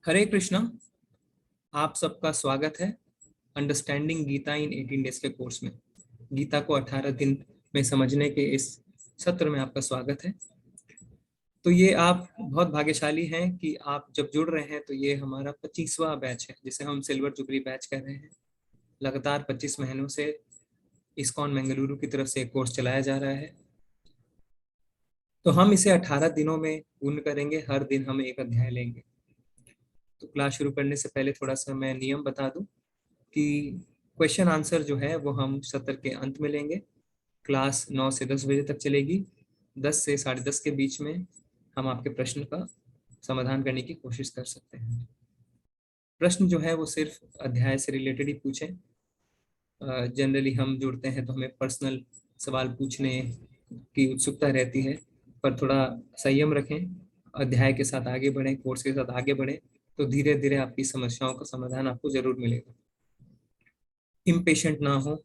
हरे कृष्णा। आप सबका स्वागत है अंडरस्टैंडिंग गीता इन 18 डेज के कोर्स में। गीता को 18 दिन में समझने के इस सत्र में आपका स्वागत है। तो ये आप बहुत भाग्यशाली हैं कि आप जब जुड़ रहे हैं, तो ये हमारा 25वां बैच है, जिसे हम सिल्वर जुबली बैच कह रहे हैं। लगातार 25 महीनों से इस्कॉन बेंगलुरु की तरफ से एक कोर्स चलाया जा रहा है। तो हम इसे 18 दिनों में पूर्ण करेंगे। हर दिन हम एक अध्याय लेंगे। तो क्लास शुरू करने से पहले थोड़ा सा मैं नियम बता दूं कि क्वेश्चन आंसर जो है वो हम सत्र के अंत में लेंगे। क्लास 9 से 10 बजे तक चलेगी। 10 से 10:30 के बीच में हम आपके प्रश्न का समाधान करने की कोशिश कर सकते हैं। प्रश्न जो है वो सिर्फ अध्याय से रिलेटेड ही पूछें। जनरली हम जुड़ते हैं तो हमें पर्सनल सवाल पूछने की उत्सुकता रहती है, पर थोड़ा संयम रखें। अध्याय के साथ आगे बढ़ें, कोर्स के साथ आगे बढ़ें, तो धीरे धीरे आपकी समस्याओं का समाधान आपको जरूर मिलेगा। इम्पेशेंट ना हो,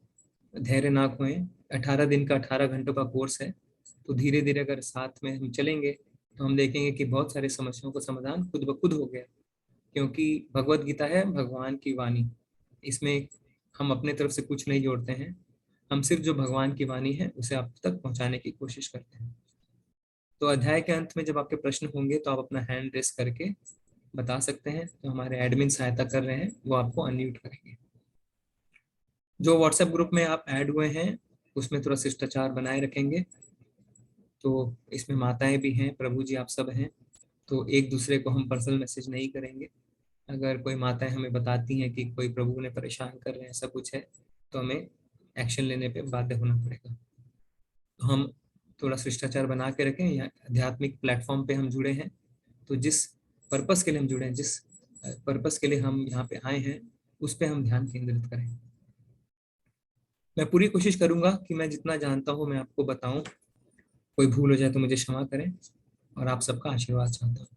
धैर्य ना खोएं। 18 दिन का 18 घंटों का कोर्स है, तो धीरे धीरे अगर साथ में हम चलेंगे तो हम देखेंगे कि बहुत सारी समस्याओं का समाधान खुद ब खुद हो गया। क्योंकि भगवत गीता है भगवान की वाणी। इसमें हम अपने तरफ से कुछ नहीं जोड़ते हैं। हम सिर्फ जो भगवान की वाणी है उसे आप तक पहुंचाने की कोशिश करते हैं। तो अध्याय के अंत में जब आपके प्रश्न होंगे तो आप अपना हैंड रेस करके बता सकते हैं। तो हमारे एडमिन सहायता कर रहे हैं, वो आपको अनम्यूट करेंगे। जो व्हाट्सएप ग्रुप में आप ऐड हुए हैं उसमें थोड़ा शिष्टाचार बनाए रखेंगे। तो इसमें माताएं भी हैं, प्रभु जी आप सब हैं, तो एक दूसरे को हम पर्सनल मैसेज नहीं करेंगे। अगर कोई माताएं हमें बताती हैं कि कोई प्रभु ने परेशान कर रहे हैं, ऐसा कुछ है, तो हमें एक्शन लेने पे बाध्य होना पड़ेगा। तो हम थोड़ा शिष्टाचार बना के रखें। यहाँ आध्यात्मिक प्लेटफॉर्म पे हम जुड़े हैं, तो जिस पर्पस के लिए हम जुड़े हैं, जिस पर्पस के लिए हम यहाँ पे आए हैं, उस पर हम ध्यान केंद्रित करें। मैं पूरी कोशिश करूंगा कि मैं जितना जानता हूँ मैं आपको बताऊं। कोई भूल हो जाए तो मुझे क्षमा करें, और आप सबका आशीर्वाद चाहता हूँ।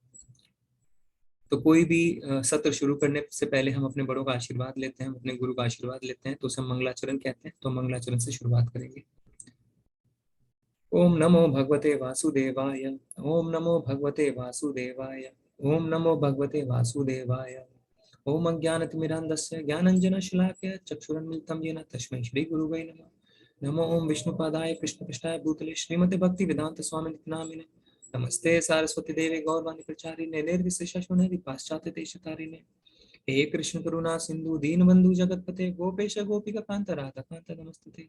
तो कोई भी सत्र शुरू करने से पहले हम अपने बड़ों का आशीर्वाद लेते हैं, अपने गुरु का आशीर्वाद लेते हैं, तो उसे मंगलाचरण कहते हैं। तो मंगलाचरण से शुरुआत करेंगे। ओम नमो भगवते वासुदेवाय। ओम नमो भगवते वासुदेवाय। ओम नमो भगवते वासुदेवाय। ओम अज्ञानतिमिरान्धस्य ज्ञानञ्जनशलाकया चक्षुरुन्मिलितं येन तस्मै श्रीगुरुवे नमः। नमो ओम विष्णुपादाय कृष्णपृष्ठाय भूतले श्रीमते भक्ति वेदांत स्वामी नामिने। नमस्ते सारस्वती देवी गौरवाणी प्रचारिणे निर्विशेषशून्यरि पाश्चात्य देशतारिणे। हे कृष्ण करुणा सिंधु दीनबंधु जगतपते गोपेश गोपिका कांत राधा कांत नमस्ते।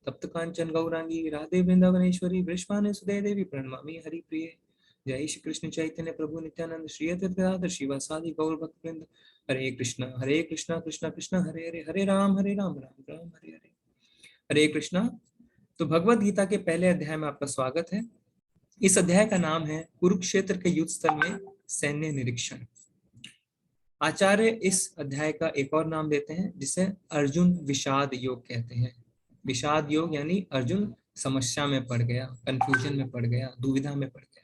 तप्त कांचन गौरांगी राधे वृंदावनेश्वरी वृषभानु सुदे देवी प्रणमामि हरिप्रिये। जय श्री कृष्ण चैतन्य प्रभु नित्यानंद श्री अद्वैत शिवासादि गौर भक्तवृंद। हरे कृष्णा कृष्णा कृष्णा हरे हरे, हरे राम राम राम हरे हरे। हरे कृष्णा। तो भगवत गीता के पहले अध्याय में आपका स्वागत है। इस अध्याय का नाम है कुरुक्षेत्र के युद्ध स्थल में सैन्य निरीक्षण। आचार्य इस अध्याय का एक और नाम देते हैं, जिसे अर्जुन विषाद योग कहते हैं। विषाद योग यानी अर्जुन समस्या में पड़ गया, कंफ्यूजन में पड़ गया, दुविधा में पड़ गया।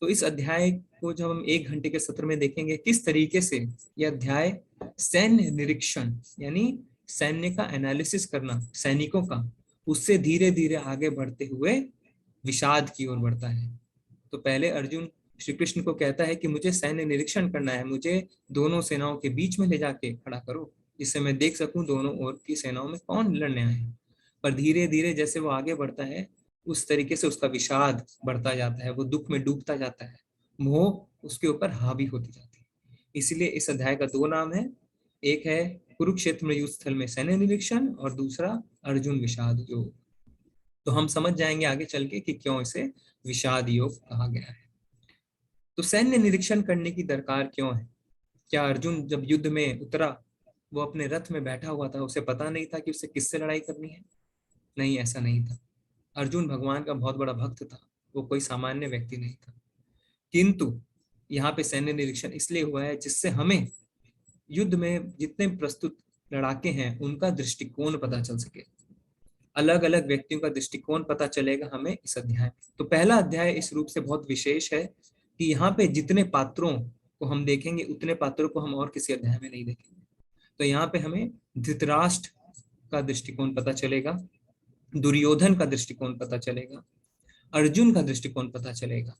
तो इस अध्याय को जब हम 1 घंटे के सत्र में देखेंगे, किस तरीके से यह अध्याय सैन्य निरीक्षण यानी सैन्य का एनालिसिस करना, सैनिकों का, उससे धीरे धीरे आगे बढ़ते हुए विषाद की ओर बढ़ता है। तो पहले अर्जुन श्री कृष्ण को कहता है कि मुझे सैन्य निरीक्षण करना है, मुझे दोनों सेनाओं के बीच में ले जाके खड़ा करो, जिससे मैं देख सकूं दोनों ओर की सेनाओं में कौन लड़ने आए हैं। पर धीरे धीरे जैसे वो आगे बढ़ता है, उस तरीके से उसका विषाद बढ़ता जाता है, वो दुख में डूबता जाता है, मोह उसके ऊपर हावी होती जाती है। इसलिए इस अध्याय का 2 नाम है। एक है कुरुक्षेत्र में युद्ध स्थल में सैन्य निरीक्षण, और दूसरा अर्जुन विषाद योग। तो हम समझ जाएंगे आगे चल के कि क्यों इसे विषाद योग कहा गया है। तो सैन्य निरीक्षण करने की दरकार क्यों है? क्या अर्जुन जब युद्ध में उतरा, वो अपने रथ में बैठा हुआ था, उसे पता नहीं था कि उसे किससे लड़ाई करनी है? नहीं, ऐसा नहीं था। अर्जुन भगवान का बहुत बड़ा भक्त था, वो कोई सामान्य व्यक्ति नहीं था। किंतु यहाँ पे सैन्य निरीक्षण इसलिए हुआ है जिससे हमें युद्ध में जितने प्रस्तुत लड़ाके हैं उनका दृष्टिकोण पता चल सके। अलग अलग व्यक्तियों का दृष्टिकोण पता चलेगा हमें इस अध्याय। तो पहला अध्याय इस रूप से बहुत विशेष है कि यहाँ पे जितने पात्रों को हम देखेंगे उतने पात्रों को हम और किसी अध्याय में नहीं देखेंगे। तो यहाँ पे हमें धृतराष्ट्र का दृष्टिकोण पता चलेगा, दुर्योधन का दृष्टिकोण पता चलेगा, अर्जुन का दृष्टिकोण पता चलेगा।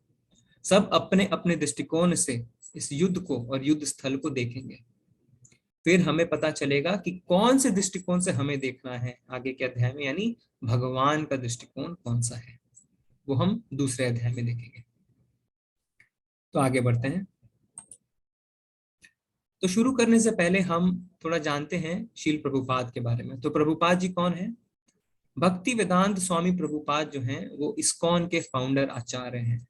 सब अपने अपने दृष्टिकोण से इस युद्ध को और युद्ध स्थल को देखेंगे, फिर हमें पता चलेगा कि कौन से दृष्टिकोण से हमें देखना है आगे के अध्याय में, यानी भगवान का दृष्टिकोण कौन सा है, वो हम दूसरे अध्याय में देखेंगे। तो आगे बढ़ते हैं। तो शुरू करने से पहले हम थोड़ा जानते हैं शील प्रभुपाद के बारे में। तो प्रभुपाद जी कौन है? भक्ति वेदांत स्वामी प्रभुपाद जो हैं वो इस्कॉन के फाउंडर आचार्य हैं।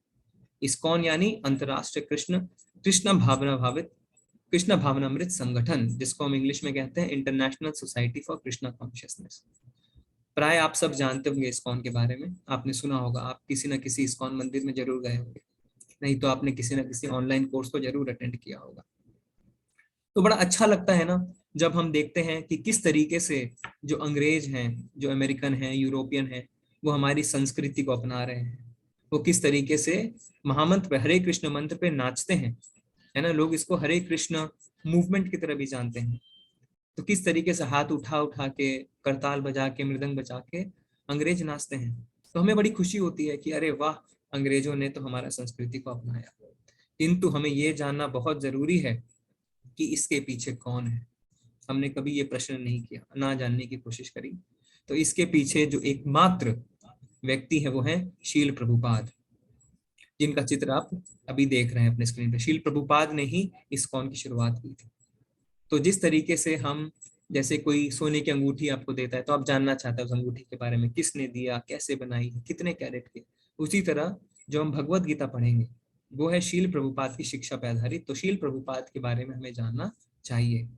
इस्कॉन यानी अंतरराष्ट्रीय कृष्ण भावनामृत संगठन, जिसको हम इंग्लिश में कहते हैं international society for Krishna consciousness. प्राय आप सब जानते होंगे इस्कॉन के बारे में, आपने सुना होगा, आप किसी न किसी इस्कॉन मंदिर में जरूर गए होंगे, नहीं तो आपने किसी न किसी ऑनलाइन कोर्स को जरूर अटेंड किया होगा। तो बड़ा अच्छा लगता है ना जब हम देखते हैं कि किस तरीके से जो अंग्रेज हैं, जो अमेरिकन हैं, यूरोपियन हैं, वो हमारी संस्कृति को अपना रहे हैं। वो किस तरीके से महामंत्र पे, हरे कृष्ण मंत्र पे नाचते हैं, है ना। लोग इसको हरे कृष्ण मूवमेंट की तरह भी जानते हैं। तो किस तरीके से हाथ उठा उठा के, करताल बजा के, मृदंग बजा के अंग्रेज नाचते हैं। तो हमें बड़ी खुशी होती है कि अरे वाह, अंग्रेजों ने तो हमारा संस्कृति को अपनाया। किंतु हमें ये जानना बहुत जरूरी है कि इसके पीछे कौन है। हमने कभी ये प्रश्न नहीं किया, ना जानने की कोशिश करी। तो इसके पीछे जो एकमात्र व्यक्ति है वो है शील प्रभुपाद, जिनका चित्र आप अभी देख रहे हैं अपने स्क्रीन पे। शील प्रभुपाद ने ही इस्कॉन की शुरुआत की थी। तो जिस तरीके से हम, जैसे कोई सोने की अंगूठी आपको देता है तो आप जानना चाहते हो उस अंगूठी के बारे में, किसने दिया, कैसे बनाई, कितने कैरेट के। उसी तरह जो हम भगवत गीता पढ़ेंगे वो है शील प्रभुपाद की शिक्षा पे आधारित। तो शील प्रभुपाद के बारे में हमें जानना चाहिए।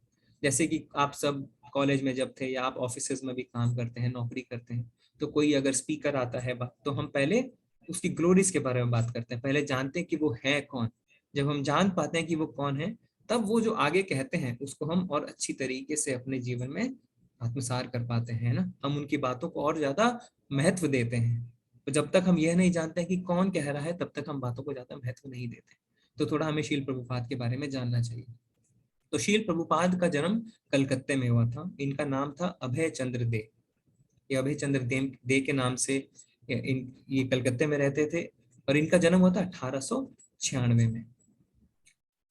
जैसे कि आप सब कॉलेज में जब थे या आप ऑफिस में भी काम करते हैं, नौकरी करते हैं, तो कोई अगर स्पीकर आता है तो हम पहले उसकी ग्लोरीज के बारे में बात करते हैं, पहले जानते हैं कि वो है कौन। जब हम जान पाते हैं कि वो कौन है, तब वो जो आगे कहते हैं उसको हम और अच्छी तरीके से अपने जीवन में आत्मसार कर पाते हैं ना। हम उनकी बातों को और ज्यादा महत्व देते हैं। तो जब तक हम यह नहीं जानते हैं कि कौन कह रहा है, तब तक हम बातों को ज्यादा महत्व नहीं देते। तो थोड़ा हमें शील प्रभुपाद के बारे में जानना चाहिए। तो शील प्रभुपाद का जन्म कलकत्ते में हुआ था। इनका नाम था अभय चंद्र दे। ये अभय चंद्र दे के नाम से ये कलकत्ते में रहते थे, और इनका जन्म हुआ था 1896 में।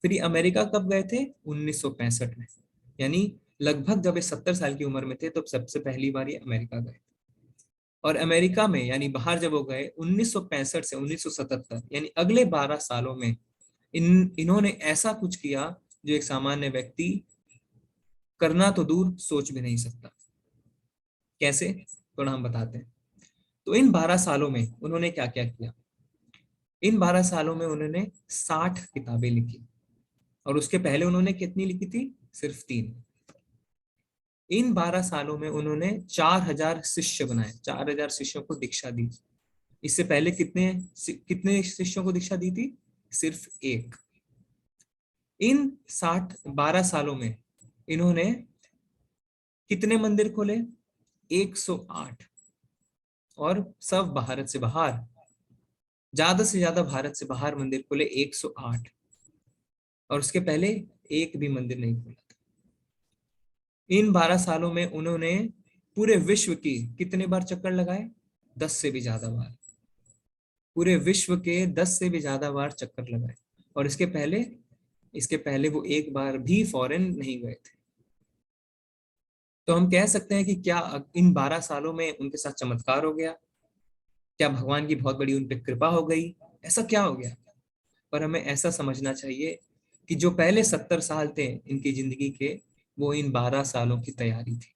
फिर ये अमेरिका कब गए थे? 1965 में, यानी लगभग जब ये 70 साल की उम्र में थे तो सबसे पहली बार ये अमेरिका गए। और अमेरिका में यानी बाहर जब वो गए 1965 से 1977, यानी अगले 12 सालों में इन्होंने ऐसा कुछ किया जो एक सामान्य व्यक्ति करना तो दूर सोच भी नहीं सकता। कैसे, थोड़ा हम बताते हैं। तो इन 12 सालों में उन्होंने क्या क्या किया? इन 12 सालों में उन्होंने 60 किताबें लिखी, और उसके पहले उन्होंने कितनी लिखी थी? सिर्फ 3। इन 12 सालों में उन्होंने 4000 शिष्य बनाए, 4000 शिष्यों को दीक्षा दी। इससे पहले कितने कितने शिष्यों को दीक्षा दी थी? सिर्फ 1। इन 12 सालों में इन्होंने कितने मंदिर खोले? 108, और सब भारत से बाहर, ज्यादा से ज्यादा भारत से बाहर मंदिर खोले 108, और उसके पहले एक भी मंदिर नहीं खोला था। इन 12 सालों में उन्होंने पूरे विश्व की कितने बार चक्कर लगाए? 10 से भी ज्यादा बार। पूरे विश्व के 10 से भी ज्यादा बार चक्कर लगाए, और इसके पहले वो एक बार भी फॉरेन नहीं गए थे। तो हम कह सकते हैं कि क्या इन 12 सालों में उनके साथ चमत्कार हो गया? क्या भगवान की बहुत बड़ी उन पर कृपा हो गई? ऐसा क्या हो गया? पर हमें ऐसा समझना चाहिए कि जो पहले 70 साल थे इनकी जिंदगी के, वो इन 12 सालों की तैयारी थी।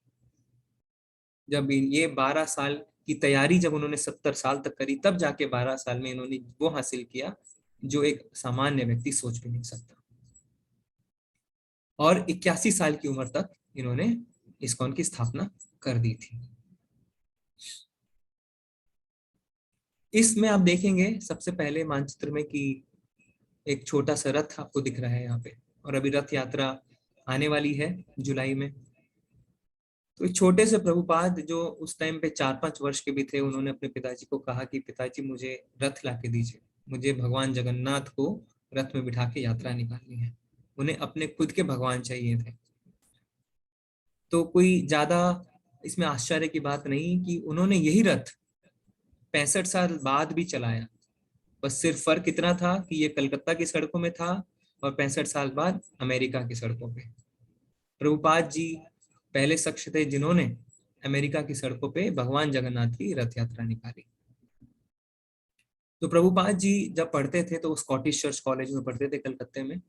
जब ये 12 साल की तैयारी जब उन्होंने 70 साल तक करी, तब जाके 12 साल में इन्होंने वो हासिल किया जो एक सामान्य व्यक्ति सोच भी नहीं सकता। और 81 साल की उम्र तक इन्होंने इस्कॉन की स्थापना कर दी थी। इसमें आप देखेंगे सबसे पहले मानचित्र में कि एक छोटा सा रथ आपको दिख रहा है यहाँ पे, और अभी रथ यात्रा आने वाली है जुलाई में। तो एक छोटे से प्रभुपाद जो उस टाइम पे 4-5 वर्ष के भी थे, उन्होंने अपने पिताजी को कहा कि पिताजी मुझे रथ ला के दीजिए, मुझे भगवान जगन्नाथ को रथ में बिठा के यात्रा निकालनी है। उन्हें अपने खुद के भगवान चाहिए थे। तो कोई ज्यादा इसमें आश्चर्य की बात नहीं कि उन्होंने यही रथ 65 साल बाद भी चलाया। बस सिर्फ फर्क इतना था कि ये कलकत्ता की सड़कों में था, और 65 साल बाद अमेरिका की सड़कों पे। प्रभुपाद जी पहले शख्स थे जिन्होंने अमेरिका की सड़कों पे भगवान जगन्नाथ की रथ यात्रा निकाली। तो प्रभुपाद जी जब पढ़ते थे तो वो स्कॉटिश चर्च कॉलेज में पढ़ते थे कलकत्ते में,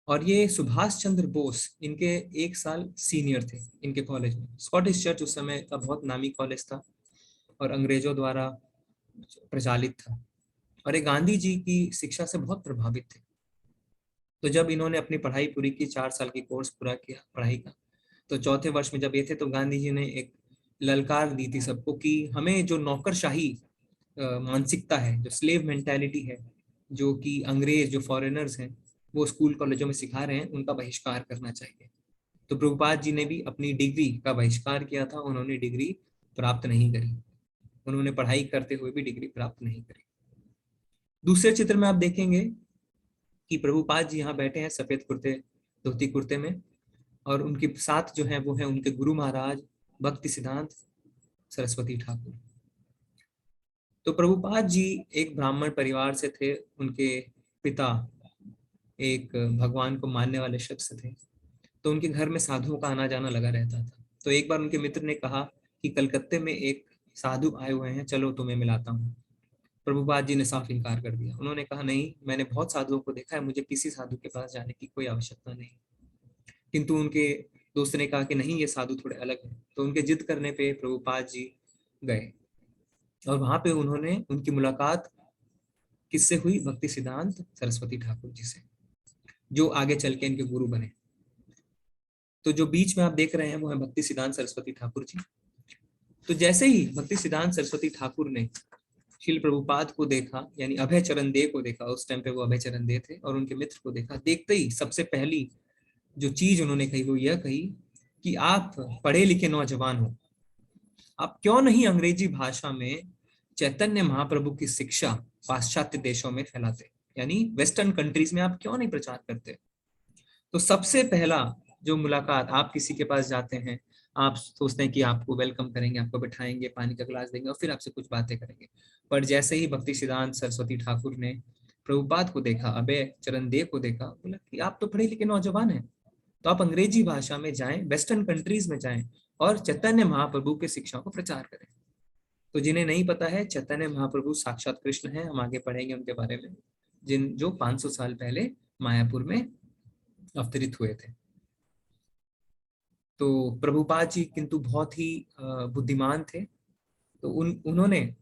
और ये सुभाष चंद्र बोस इनके 1 साल सीनियर थे इनके कॉलेज में। स्कॉटिश चर्च उस समय का बहुत नामी कॉलेज था और अंग्रेजों द्वारा प्रचालित था, और ये गांधी जी की शिक्षा से बहुत प्रभावित थे। तो जब इन्होंने अपनी पढ़ाई पूरी की, 4 साल की कोर्स पूरा किया पढ़ाई का, तो चौथे वर्ष में जब ये थे तो गांधी जी ने एक ललकार दी थी सबको कि हमें जो नौकरशाही मानसिकता है, जो स्लेव मेंटालिटी है, जो कि अंग्रेज जो फॉरेनर्स हैं वो स्कूल कॉलेजों में सिखा रहे हैं, उनका बहिष्कार करना चाहिए। तो प्रभुपाद जी ने भी अपनी डिग्री का बहिष्कार किया था, उन्होंने डिग्री प्राप्त नहीं करी, उन्होंने पढ़ाई करते हुए भी डिग्री प्राप्त नहीं करी। दूसरे चित्र में आप देखेंगे कि प्रभुपाद जी यहाँ बैठे हैं सफेद कुर्ते धोती कुर्ते में, और उनके साथ जो है वो है उनके गुरु महाराज भक्ति सिद्धांत सरस्वती ठाकुर। तो प्रभुपाद जी एक ब्राह्मण परिवार से थे, उनके पिता एक भगवान को मानने वाले शख्स थे, तो उनके घर में साधुओं का आना जाना लगा रहता था। तो एक बार उनके मित्र ने कहा कि कलकत्ते में एक साधु आए हुए हैं, चलो तुम्हें मिलाता हूँ। प्रभुपाद जी ने साफ इनकार कर दिया, उन्होंने कहा नहीं, मैंने बहुत साधुओं को देखा है, मुझे किसी साधु के पास जाने की कोई आवश्यकता नहीं। किंतु उनके दोस्त ने कहा कि नहीं, ये साधु थोड़े अलग हैं। तो उनके जिद करने पे प्रभुपाद जी गए, और वहां पे उन्होंने उनकी मुलाकात किससे हुई? भक्ति सिद्धांत सरस्वती ठाकुर जी से, जो आगे चल के इनके गुरु बने। तो जो बीच में आप देख रहे हैं वो है भक्ति सिद्धांत सरस्वती ठाकुर जी। तो जैसे ही भक्ति सिद्धांत सरस्वती ठाकुर ने श्रील प्रभुपाद को देखा, यानी अभय चरण दे को देखा, उस टाइम पे वो अभय चरण दे थे, और उनके मित्र को देखा, देखते ही सबसे पहली जो चीज उन्होंने कही वो यह कही कि आप पढ़े लिखे नौजवान हो, आप क्यों नहीं अंग्रेजी भाषा में चैतन्य महाप्रभु की शिक्षा पाश्चात्य देशों में फैलाते, यानी वेस्टर्न कंट्रीज में आप क्यों नहीं प्रचार करते। तो सबसे पहला जो मुलाकात, आप किसी के पास जाते हैं, आप सोचते हैं कि आपको वेलकम करेंगे, आपको बिठाएंगे, पानी का गिलास देंगे और फिर आपसे कुछ बातें करेंगे। पर जैसे ही भक्ति सिद्धांत सरस्वती ठाकुर ने प्रभुपाद को देखा, अभय चरण देव को देखा, बोला कि आप तो पढ़े लिखे नौजवान हैं, तो आप अंग्रेजी भाषा में जाएं, वेस्टर्न कंट्रीज में जाएं और चैतन्य महाप्रभु के शिक्षा को प्रचार करें। तो जिन्हें नहीं पता है, चैतन्य महाप्रभु साक्षात कृष्ण हैं, हम आगे पढ़ेंगे उनके बारे में, जिन जो 500 साल पहले मायापुर में अवतरित हुए थे। तो प्रभुपाद जी किंतु बहुत ही बुद्धिमान थे, तो उन्होंने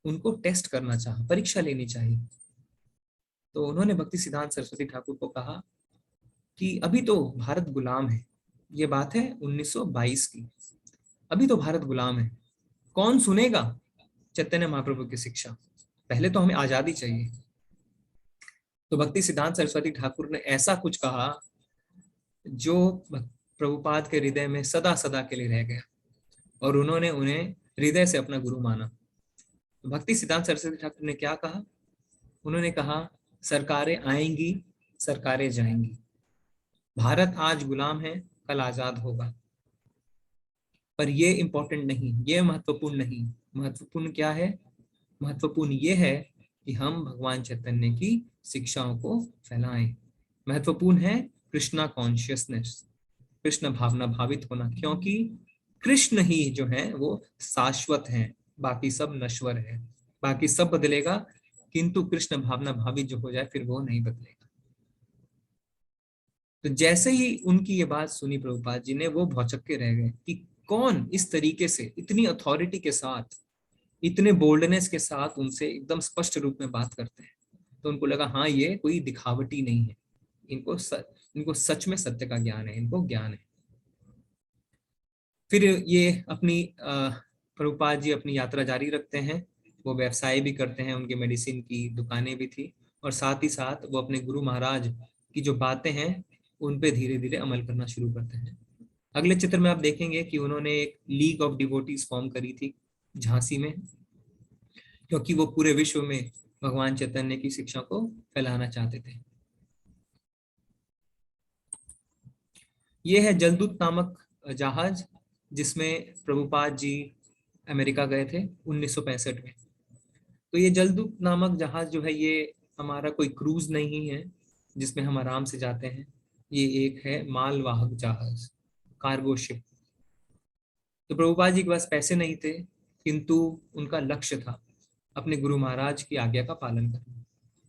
उनको टेस्ट करना चाहा, परीक्षा लेनी चाहिए। तो उन्होंने भक्ति सिद्धांत सरस्वती ठाकुर को कहा कि अभी तो भारत गुलाम है, ये बात है 1922 की, अभी तो भारत गुलाम है, कौन सुनेगा चैतन्य महाप्रभु की शिक्षा, पहले तो हमें आजादी चाहिए। तो भक्ति सिद्धांत सरस्वती ठाकुर ने ऐसा कुछ कहा जो प्रभुपाद के हृदय में सदा सदा के लिए रह गया, और उन्होंने उन्हें हृदय से अपना गुरु माना। भक्ति सिद्धांत सरस्वती ठाकुर ने क्या कहा? उन्होंने कहा, सरकारें आएंगी, सरकारें जाएंगी, भारत आज गुलाम है, कल आजाद होगा, पर ये इंपॉर्टेंट नहीं, ये महत्वपूर्ण नहीं। महत्वपूर्ण क्या है? महत्वपूर्ण ये है कि हम भगवान चैतन्य की शिक्षाओं को फैलाएं। महत्वपूर्ण है कृष्णा कॉन्शियसनेस, कृष्ण भावना भावित होना, क्योंकि कृष्ण ही जो है वो शाश्वत है, बाकी सब नश्वर है, बाकी सब बदलेगा, किंतु कृष्ण भावना भावित जो हो जाए फिर वो नहीं बदलेगा। तो जैसे ही उनकी ये बात सुनी प्रभुपाद जी ने, वो भौचक्के रह गए कि कौन इस तरीके से इतनी अथॉरिटी के साथ, इतने बोल्डनेस के साथ उनसे एकदम स्पष्ट रूप में बात करते हैं। तो उनको लगा हाँ, ये कोई दिखावटी नहीं है, इनको सच में सत्य का ज्ञान है, इनको ज्ञान है। फिर ये अपनी प्रभुपाद जी अपनी यात्रा जारी रखते हैं, वो व्यवसाय भी करते हैं, उनकी मेडिसिन की दुकानें भी थी, और साथ ही साथ वो अपने गुरु महाराज की जो बातें हैं उन पे धीरे धीरे अमल करना शुरू करते हैं। अगले चित्र में आप देखेंगे कि उन्होंने एक लीग ऑफ डिवोटीज फॉर्म करी थी झांसी में, क्योंकि वो पूरे विश्व में भगवान चैतन्य की शिक्षा को फैलाना चाहते थे। ये है जलदूत नामक जहाज, जिसमें प्रभुपाद जी अमेरिका गए थे 1965 में। तो ये जलदूत नामक जहाज जो है, ये हमारा कोई क्रूज नहीं है, जिसमें हम आराम से जाते हैं, ये एक है मालवाहक जहाज, कार्गो शिप। तो प्रभुपाद जी के पास पैसे नहीं थे, किंतु उनका लक्ष्य था अपने गुरु महाराज की आज्ञा का पालन करना।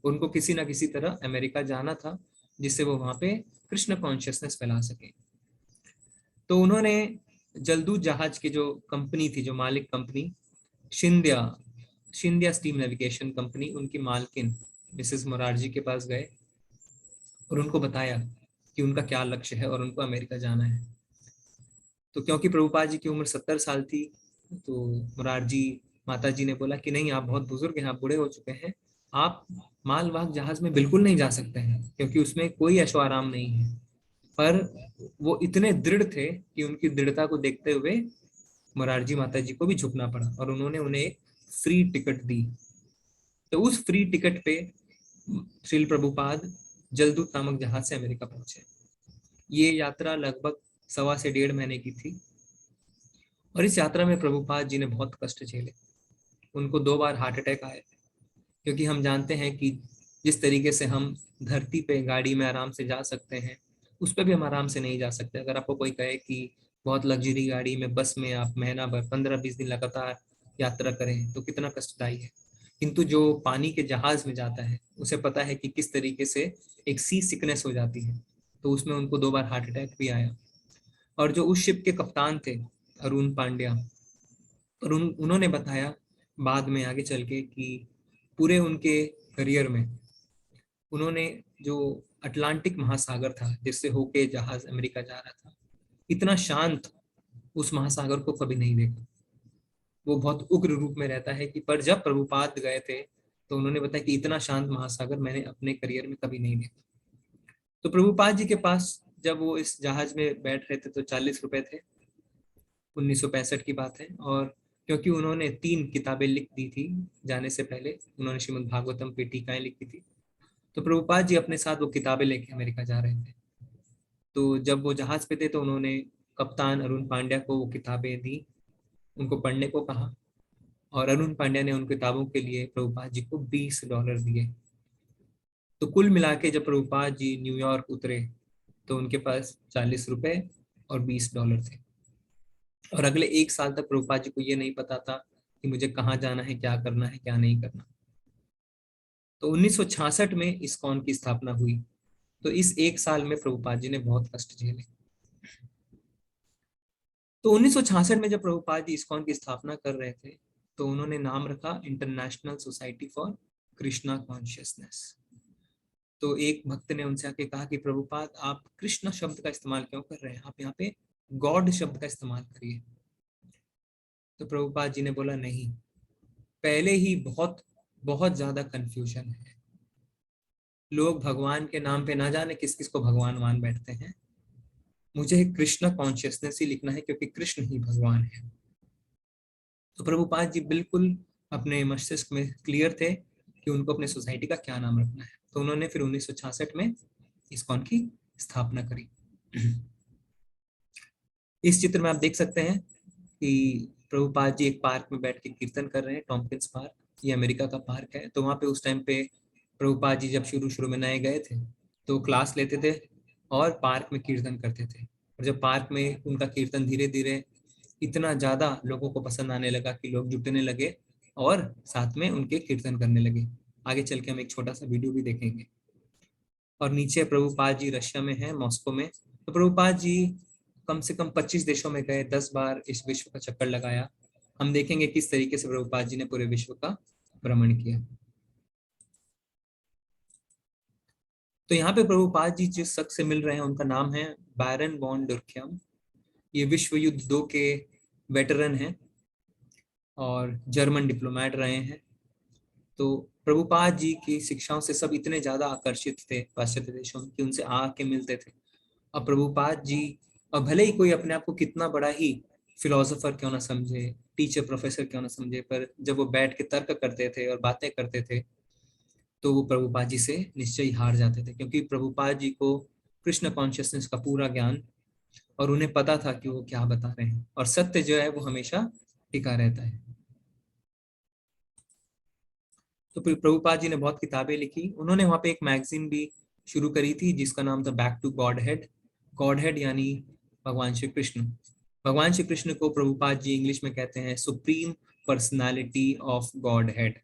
उनको किसी ना किसी तरह अमेरिका जाना था, जिससे वो वहां पे कृष्ण कॉन्शियसनेस फैला सके। तो उन्होंने जलदूत जहाज की जो कंपनी थी, जो मालिक कंपनी, शिंद्या शिंद्या स्टीम नेविगेशन कंपनी, उनकी मालकिन मिसेस मोरारजी के पास गए और उनको बताया कि उनका क्या लक्ष्य है और उनको अमेरिका जाना है। तो क्योंकि प्रभुपाद जी की उम्र 70 साल थी, तो मुरारजी माता जी ने बोला कि नहीं, आप बहुत बुजुर्ग हैं, आप बूढ़े हो चुके हैं, आप मालवाहक जहाज में बिल्कुल नहीं जा सकते हैं, क्योंकि उसमें कोई ऐशो आराम नहीं है। पर वो इतने दृढ़ थे कि उनकी दृढ़ता को देखते हुए मुरारजी माता जी को भी झुकना पड़ा और उन्होंने उन्हें एक फ्री टिकट दी। तो उस फ्री टिकट पे श्रील प्रभुपाद जलदूत नामक जहाज से अमेरिका पहुंचे। ये यात्रा लगभग 1.25 से 1.5 महीने की थी और इस यात्रा में प्रभुपाद जी ने बहुत कष्ट झेले। उनको 2 बार हार्ट अटैक आए, क्योंकि हम जानते हैं कि जिस तरीके से हम धरती पे गाड़ी में आराम से जा सकते हैं, उस पर भी हम आराम से नहीं जा सकते। अगर आपको कोई कहे कि बहुत लग्जरी गाड़ी में, बस में आप महीना भर 15-20 दिन लगातार यात्रा करें तो कितना कष्टदायी है, किंतु जो पानी के जहाज में जाता है उसे पता है कि किस तरीके से एक सी सिकनेस हो जाती है। तो उसमें उनको 2 बार हार्ट अटैक भी आया। और जो उस शिप के कप्तान थे, अरुण पांड्या, और उन्होंने बताया बाद में आगे चल के कि पूरे उनके करियर में उन्होंने जो अटलांटिक महासागर था, जिससे होके जहाज अमेरिका जा रहा था, इतना शांत उस महासागर को कभी नहीं देखा। वो बहुत उग्र रूप में रहता है कि, पर जब प्रभुपाद गए थे तो उन्होंने बताया कि इतना शांत महासागर मैंने अपने करियर में कभी नहीं देखा। तो प्रभुपाद जी के पास जब वो इस जहाज में बैठ रहे थे तो 40 रुपए थे। 1965 की बात है। और क्योंकि उन्होंने 3 किताबें लिख दी थी जाने से पहले, उन्होंने श्रीमद् भागवतम पे टीकाएं लिखी थी, तो प्रभुपाद जी अपने साथ वो किताबें लेके अमेरिका जा रहे थे। तो जब वो जहाज पे थे तो उन्होंने कप्तान अरुण पांड्या को वो किताबें दी, उनको पढ़ने को कहा, और अरुण पांड्या ने उन किताबों के लिए प्रभुपाद जी को $20 दिए। तो कुल मिला के जब प्रभुपाद जी न्यूयॉर्क उतरे तो उनके पास 40 रुपए और $20 थे। और अगले 1 साल तक प्रभुपाद जी को ये नहीं पता था कि मुझे कहाँ जाना है, क्या करना है, क्या नहीं करना। तो 1966 में इस्कॉन की स्थापना हुई। तो इस 1 साल में प्रभुपाद जी ने बहुत कष्ट झेले। तो 1966 में जब प्रभुपाद जी इस्कॉन की स्थापना कर रहे थे तो उन्होंने नाम रखा international society for Krishna consciousness. तो एक भक्त ने उनसे आके कहा कि प्रभुपाद, आप कृष्ण शब्द का इस्तेमाल क्यों कर रहे हैं, आप यहाँ पे गॉड शब्द का इस्तेमाल करिए। तो प्रभुपाद जी ने बोला, नहीं, पहले ही बहुत बहुत ज्यादा कंफ्यूजन है। लोग भगवान के नाम पे ना जाने किस किस को भगवान मान बैठते हैं। मुझे कृष्ण कॉन्शियसनेस ही लिखना है, क्योंकि कृष्ण ही भगवान है। तो प्रभुपाद जी बिल्कुल अपने मस्तिष्क में क्लियर थे कि उनको अपने सोसाइटी का क्या नाम रखना है। तो उन्होंने फिर 1966 में इस्कॉन की स्थापना करी। इस चित्र में आप देख सकते हैं कि प्रभुपाद जी एक पार्क में बैठ के कीर्तन कर रहे हैं, टॉम्किंस पार्क। ये अमेरिका का पार्क है। तो वहाँ पे उस टाइम पे प्रभुपाद जी जब शुरू शुरू में नए गए थे तो क्लास लेते थे और पार्क में कीर्तन करते थे। और जब पार्क में उनका कीर्तन धीरे धीरे इतना ज्यादा लोगों को पसंद आने लगा कि लोग जुटने लगे और साथ में उनके कीर्तन करने लगे। आगे चल के हम एक छोटा सा वीडियो भी देखेंगे। और नीचे प्रभुपाद जी रशिया में हैं, मॉस्को में। तो प्रभुपाद जी कम से कम 25 देशों में गए, 10 बार इस विश्व का चक्कर लगाया। हम देखेंगे किस तरीके से प्रभुपाद जी ने पूरे विश्व का भ्रमण किया। तो यहाँ पे प्रभुपाद जी जिस शख्स से मिल रहे हैं उनका नाम है बायरन वॉन डुर्कheim। ये विश्व युद्ध 2 के वेटरन हैं और जर्मन डिप्लोमेट रहे हैं। तो प्रभुपाद जी की शिक्षाओं से सब इतने ज्यादा आकर्षित थे पाश्चात्य देशों में कि उनसे आके मिलते थे। अब प्रभुपाद जी, और भले ही कोई अपने आप को कितना बड़ा ही फिलोसोफर क्यों ना समझे, टीचर प्रोफेसर क्यों ना समझे, पर जब वो बैठ के तर्क करते थे और बातें करते थे तो वो प्रभुपाद जी से निश्चय ही हार जाते थे, क्योंकि प्रभुपाद जी को कृष्ण कॉन्शियसनेस का पूरा ज्ञान, और उन्हें पता था कि वो क्या बता रहे हैं, और सत्य जो है वो हमेशा टिका रहता है। तो फिर प्रभुपाद जी ने बहुत किताबें लिखी। उन्होंने वहाँ पे एक मैगजीन भी शुरू करी थी जिसका नाम था back to godhead. Godhead यानी भगवान श्री कृष्ण। भगवान श्री कृष्ण को प्रभुपाद जी इंग्लिश में कहते हैं supreme personality of God head.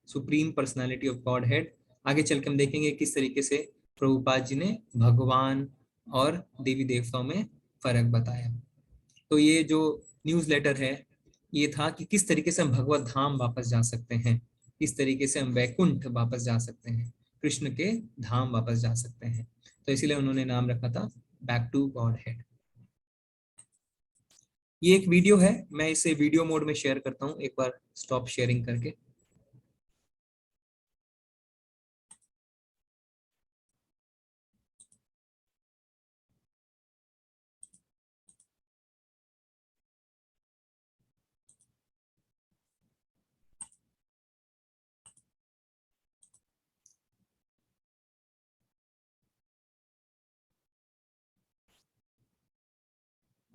Supreme personality of God head. आगे चल के हम देखेंगे किस तरीके से प्रभुपाद जी ने भगवान और देवी देवताओं में फर्क बताया। तो ये जो न्यूज़ लेटर है ये था कि किस तरीके से हम भगवत धाम वापस जा सकते हैं, किस तरीके से हम वैकुंठ वापस जा सकते हैं, कृष्ण के धाम वापस जा सकते हैं। तो इसीलिए उन्होंने नाम रखा था बैक टू गॉड हेड। ये एक वीडियो है, मैं इसे वीडियो मोड में शेयर करता हूँ, एक बार स्टॉप शेयरिंग करके।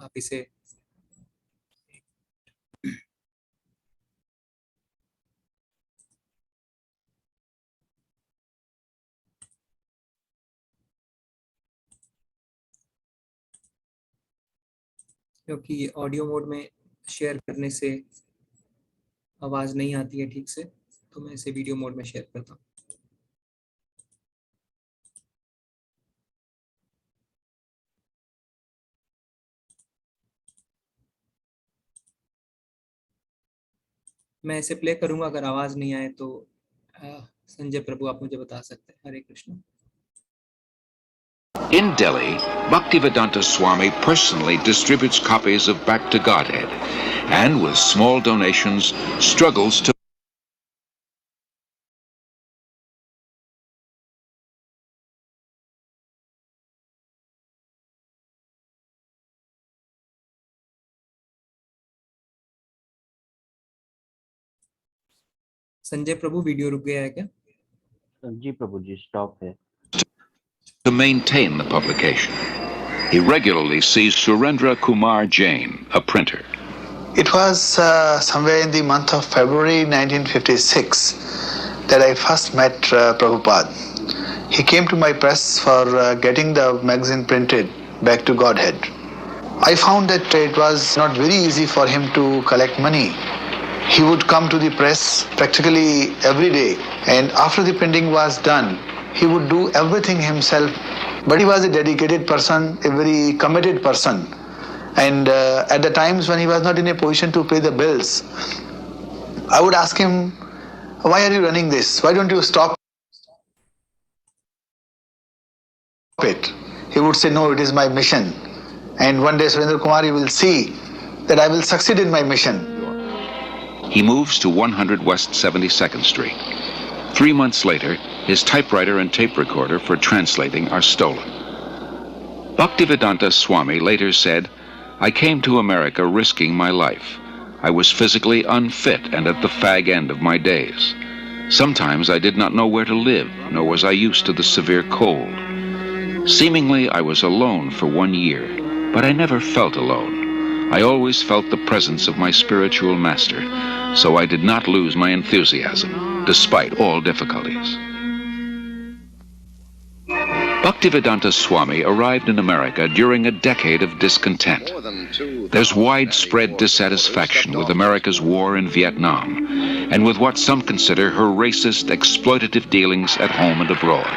आप इसे क्योंकि ये ऑडियो मोड में शेयर करने से आवाज नहीं आती है ठीक से, तो मैं इसे वीडियो मोड में शेयर करता हूँ। मैं इसे प्ले करूंगा, अगर आवाज नहीं आए तो संजय प्रभु आप मुझे बता सकते हैं। हरे Krishna. In Delhi, Bhaktivedanta Swami personally distributes copies of Back to Godhead and, with small donations, struggles to Sanjay Prabhu video रुक गया है क्या? जी प्रभु जी, स्टॉप है। to maintain the publication. He regularly sees Surendra Kumar Jain, a printer. It was somewhere in the month of February 1956 that I first met Prabhupada. He came to my press for getting the magazine printed, Back to Godhead. I found that it was not very easy for him to collect money. He would come to the press practically every day, and after the printing was done, he would do everything himself. But he was a dedicated person, a very committed person. And at the times when he was not in a position to pay the bills, I would ask him, why are you running this? Why don't you stop it? He would say, no, it is my mission. And one day Surendra Kumar, you will see that I will succeed in my mission. He moves to 100 West 72nd Street. 3 months later, his typewriter and tape recorder for translating are stolen. Bhaktivedanta Swami later said, I came to America risking my life. I was physically unfit and at the fag end of my days. Sometimes I did not know where to live, nor was I used to the severe cold. Seemingly, I was alone for 1 year, but I never felt alone. I always felt the presence of my spiritual master, so I did not lose my enthusiasm, despite all difficulties. Bhaktivedanta Swami arrived in America during a decade of discontent. There's widespread dissatisfaction with America's war in Vietnam, and with what some consider her racist, exploitative dealings at home and abroad.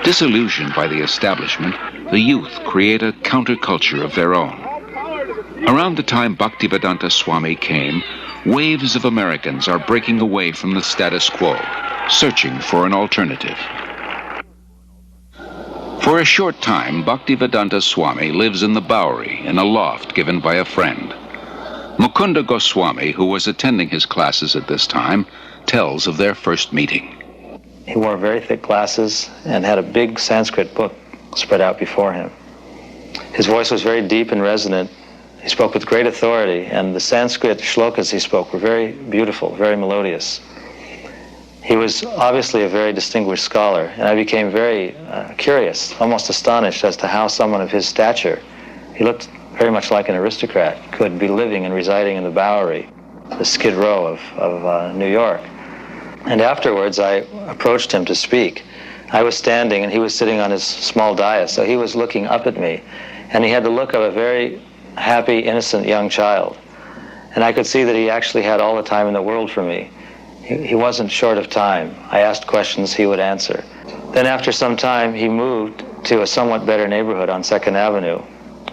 Disillusioned by the establishment, the youth create a counterculture of their own. Around the time Bhaktivedanta Swami came, waves of Americans are breaking away from the status quo, searching for an alternative. For a short time, Bhaktivedanta Swami lives in the Bowery in a loft given by a friend. Mukunda Goswami, who was attending his classes at this time, tells of their first meeting. He wore very thick glasses and had a big Sanskrit book spread out before him. His voice was very deep and resonant. He spoke with great authority, and the Sanskrit shlokas he spoke were very beautiful, very melodious. He was obviously a very distinguished scholar, and I became very curious, almost astonished as to how someone of his stature, he looked very much like an aristocrat, could be living and residing in the Bowery, the Skid Row of New York. And afterwards I approached him to speak. I was standing and he was sitting on his small dais, so he was looking up at me, and he had the look of a very happy, innocent young child. And I could see that he actually had all the time in the world for me. He wasn't short of time. I asked questions, he would answer. Then after some time, he moved to a somewhat better neighborhood on 2nd Avenue.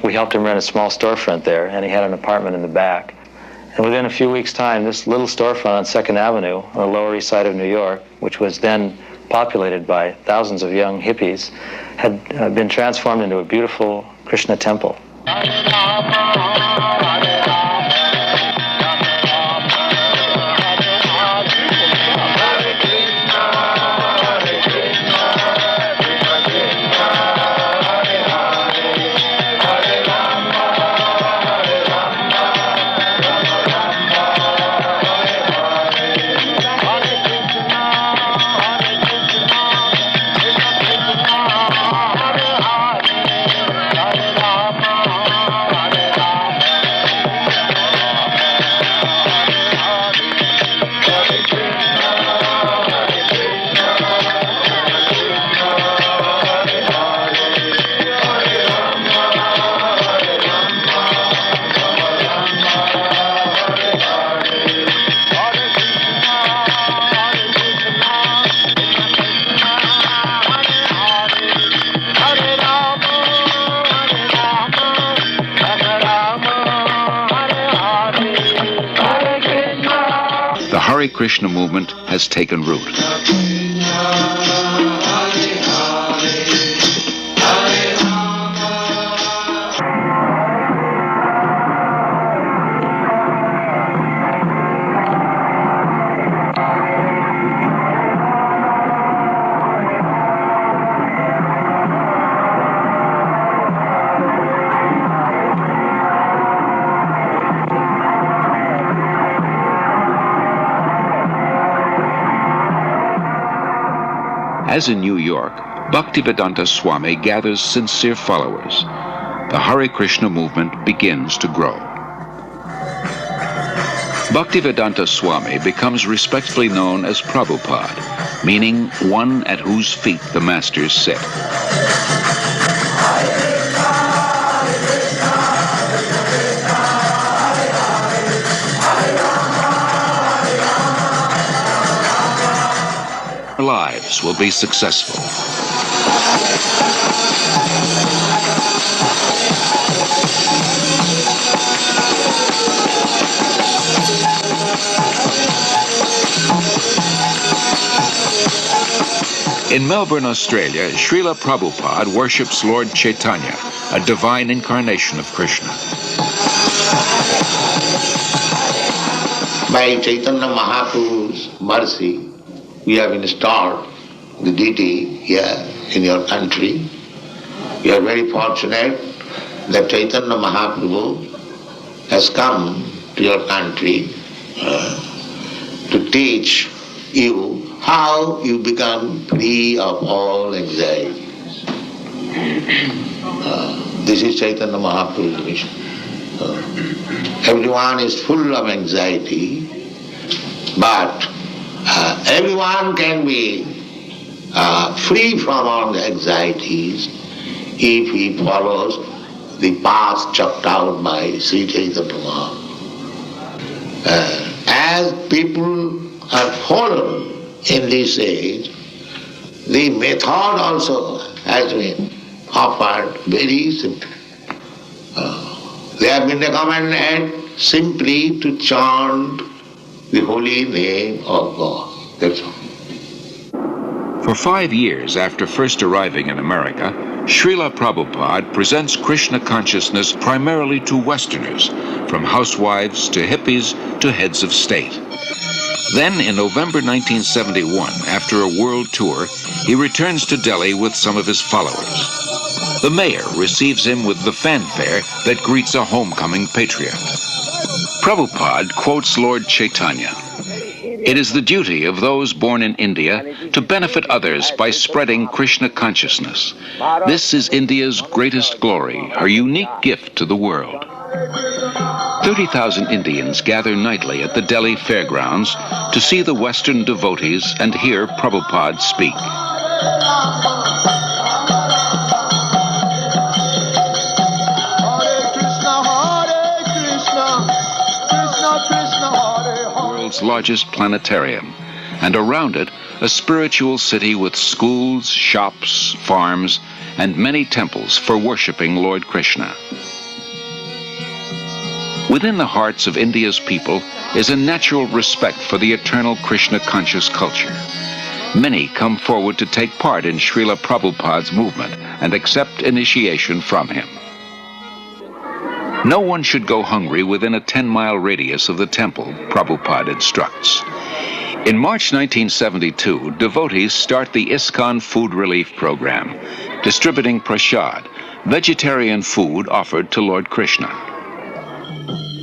We helped him rent a small storefront there, and he had an apartment in the back. And within a few weeks' time, this little storefront on 2nd Avenue, on the Lower East Side of New York, which was then populated by thousands of young hippies, had been transformed into a beautiful Krishna temple. Hare Krishna movement has taken root. As in New York, Bhaktivedanta Swami gathers sincere followers. The Hare Krishna movement begins to grow. Bhaktivedanta Swami becomes respectfully known as Prabhupada, meaning one at whose feet the masters sit. Our lives will be successful. In Melbourne, Australia, Srila Prabhupada worships Lord Chaitanya, a divine incarnation of Krishna. By Chaitanya Mahaprabhu's mercy, we have installed the deity here in your country. We are very fortunate that Chaitanya Mahaprabhu has come to your country to teach you how you become free of all anxieties. This is Chaitanya Mahaprabhu's mission. Everyone is full of anxiety, but everyone can be free from all the anxieties if he follows the path chalked out by Sri Chaitanya Mahaprabhu. As people are fallen in this age, the method also has been offered very simply. They have been recommended simply to chant the holy name of God. That's all. For 5 years after first arriving in America, Srila Prabhupada presents Krishna consciousness primarily to Westerners, from housewives to hippies to heads of state. Then, in November 1971, after a world tour, he returns to Delhi with some of his followers. The mayor receives him with the fanfare that greets a homecoming patriot. Prabhupada quotes Lord Chaitanya. It is the duty of those born in India to benefit others by spreading Krishna consciousness. This is India's greatest glory, her unique gift to the world. 30,000 Indians gather nightly at the Delhi fairgrounds to see the Western devotees and hear Prabhupada speak. World's largest planetarium, and around it, a spiritual city with schools, shops, farms, and many temples for worshipping Lord Krishna. Within the hearts of India's people is a natural respect for the eternal Krishna-conscious culture. Many come forward to take part in Srila Prabhupada's movement and accept initiation from him. No one should go hungry within a 10-mile radius of the temple, Prabhupada instructs. In March 1972, devotees start the ISKCON Food Relief Program, distributing prasad, vegetarian food offered to Lord Krishna.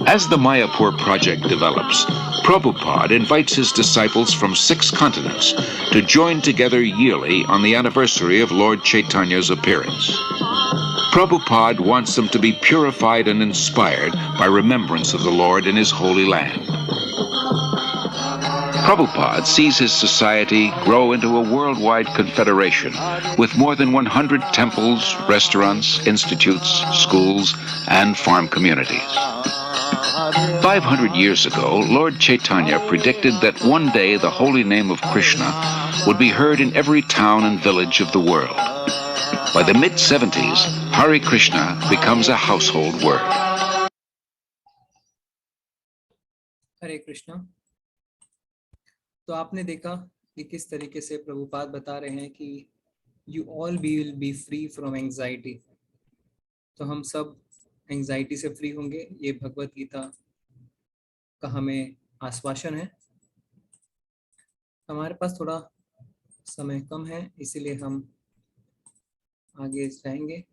As the Mayapur project develops, Prabhupada invites his disciples from 6 continents to join together yearly on the anniversary of Lord Chaitanya's appearance. Prabhupada wants them to be purified and inspired by remembrance of the Lord in his holy land. Prabhupada sees his society grow into a worldwide confederation with more than 100 temples, restaurants, institutes, schools, and farm communities. 500 years ago, Lord Chaitanya predicted that one day the holy name of Krishna would be heard in every town and village of the world. By the mid-70s, Hare Krishna becomes a household word. हरे कृष्णा। तो आपने देखा कि किस तरीके से प्रभुपाद बता रहे हैं कि you all will be free from anxiety. तो हम सब एंजाइटी से फ्री होंगे, ये भगवत गीता का हमें आश्वासन है। हमारे पास थोड़ा समय कम है, इसीलिए हम आगे जाएंगे।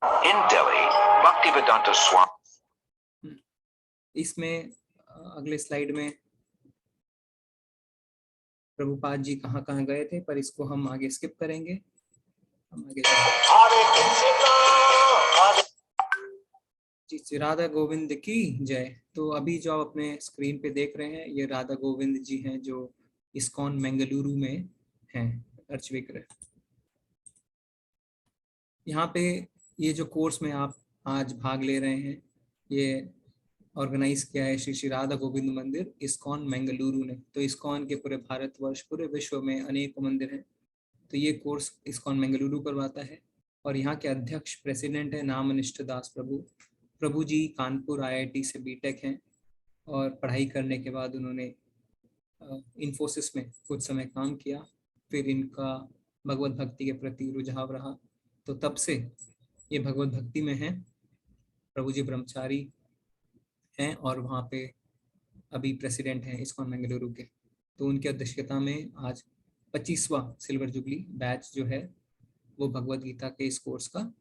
In Delhi, Bhaktivedanta Swami. इसमें अगले स्लाइड में प्रभुपाद जी कहाँ कहाँ गए थे, पर इसको हम आगे स्किप करेंगे। हम आगे जी, राधा गोविंद की जय। तो अभी जो आप अपने स्क्रीन पे देख रहे हैं, ये राधा गोविंद जी हैं जो इस्कॉन मंगलुरु में हैं, अर्चविग्रह। यहाँ पे ये जो कोर्स में आप आज भाग ले रहे हैं, ये ऑर्गेनाइज किया है श्री श्री राधा गोविंद मंदिर इस्कॉन मंगलुरु ने। तो इस्कॉन के पूरे भारतवर्ष, पूरे विश्व में अनेक मंदिर हैं, तो ये कोर्स इस्कॉन मंगलुरु करवाता है। और यहाँ के अध्यक्ष प्रेसिडेंट है नामनिष्ठ दास प्रभु। प्रभु जी कानपुर IIT से बीटेक हैं और पढ़ाई करने के बाद उन्होंने इन्फोसिस में कुछ समय काम किया। फिर इनका भगवत भक्ति के प्रति रुझाव रहा, तो तब से ये भगवत भक्ति में हैं। प्रभु जी ब्रह्मचारी हैं और वहाँ पे अभी प्रेसिडेंट हैं इस्कॉन मंगलुरु के। तो उनकी अध्यक्षता में आज 25वां सिल्वर जुबली बैच जो है वो भगवत गीता के इस कोर्स का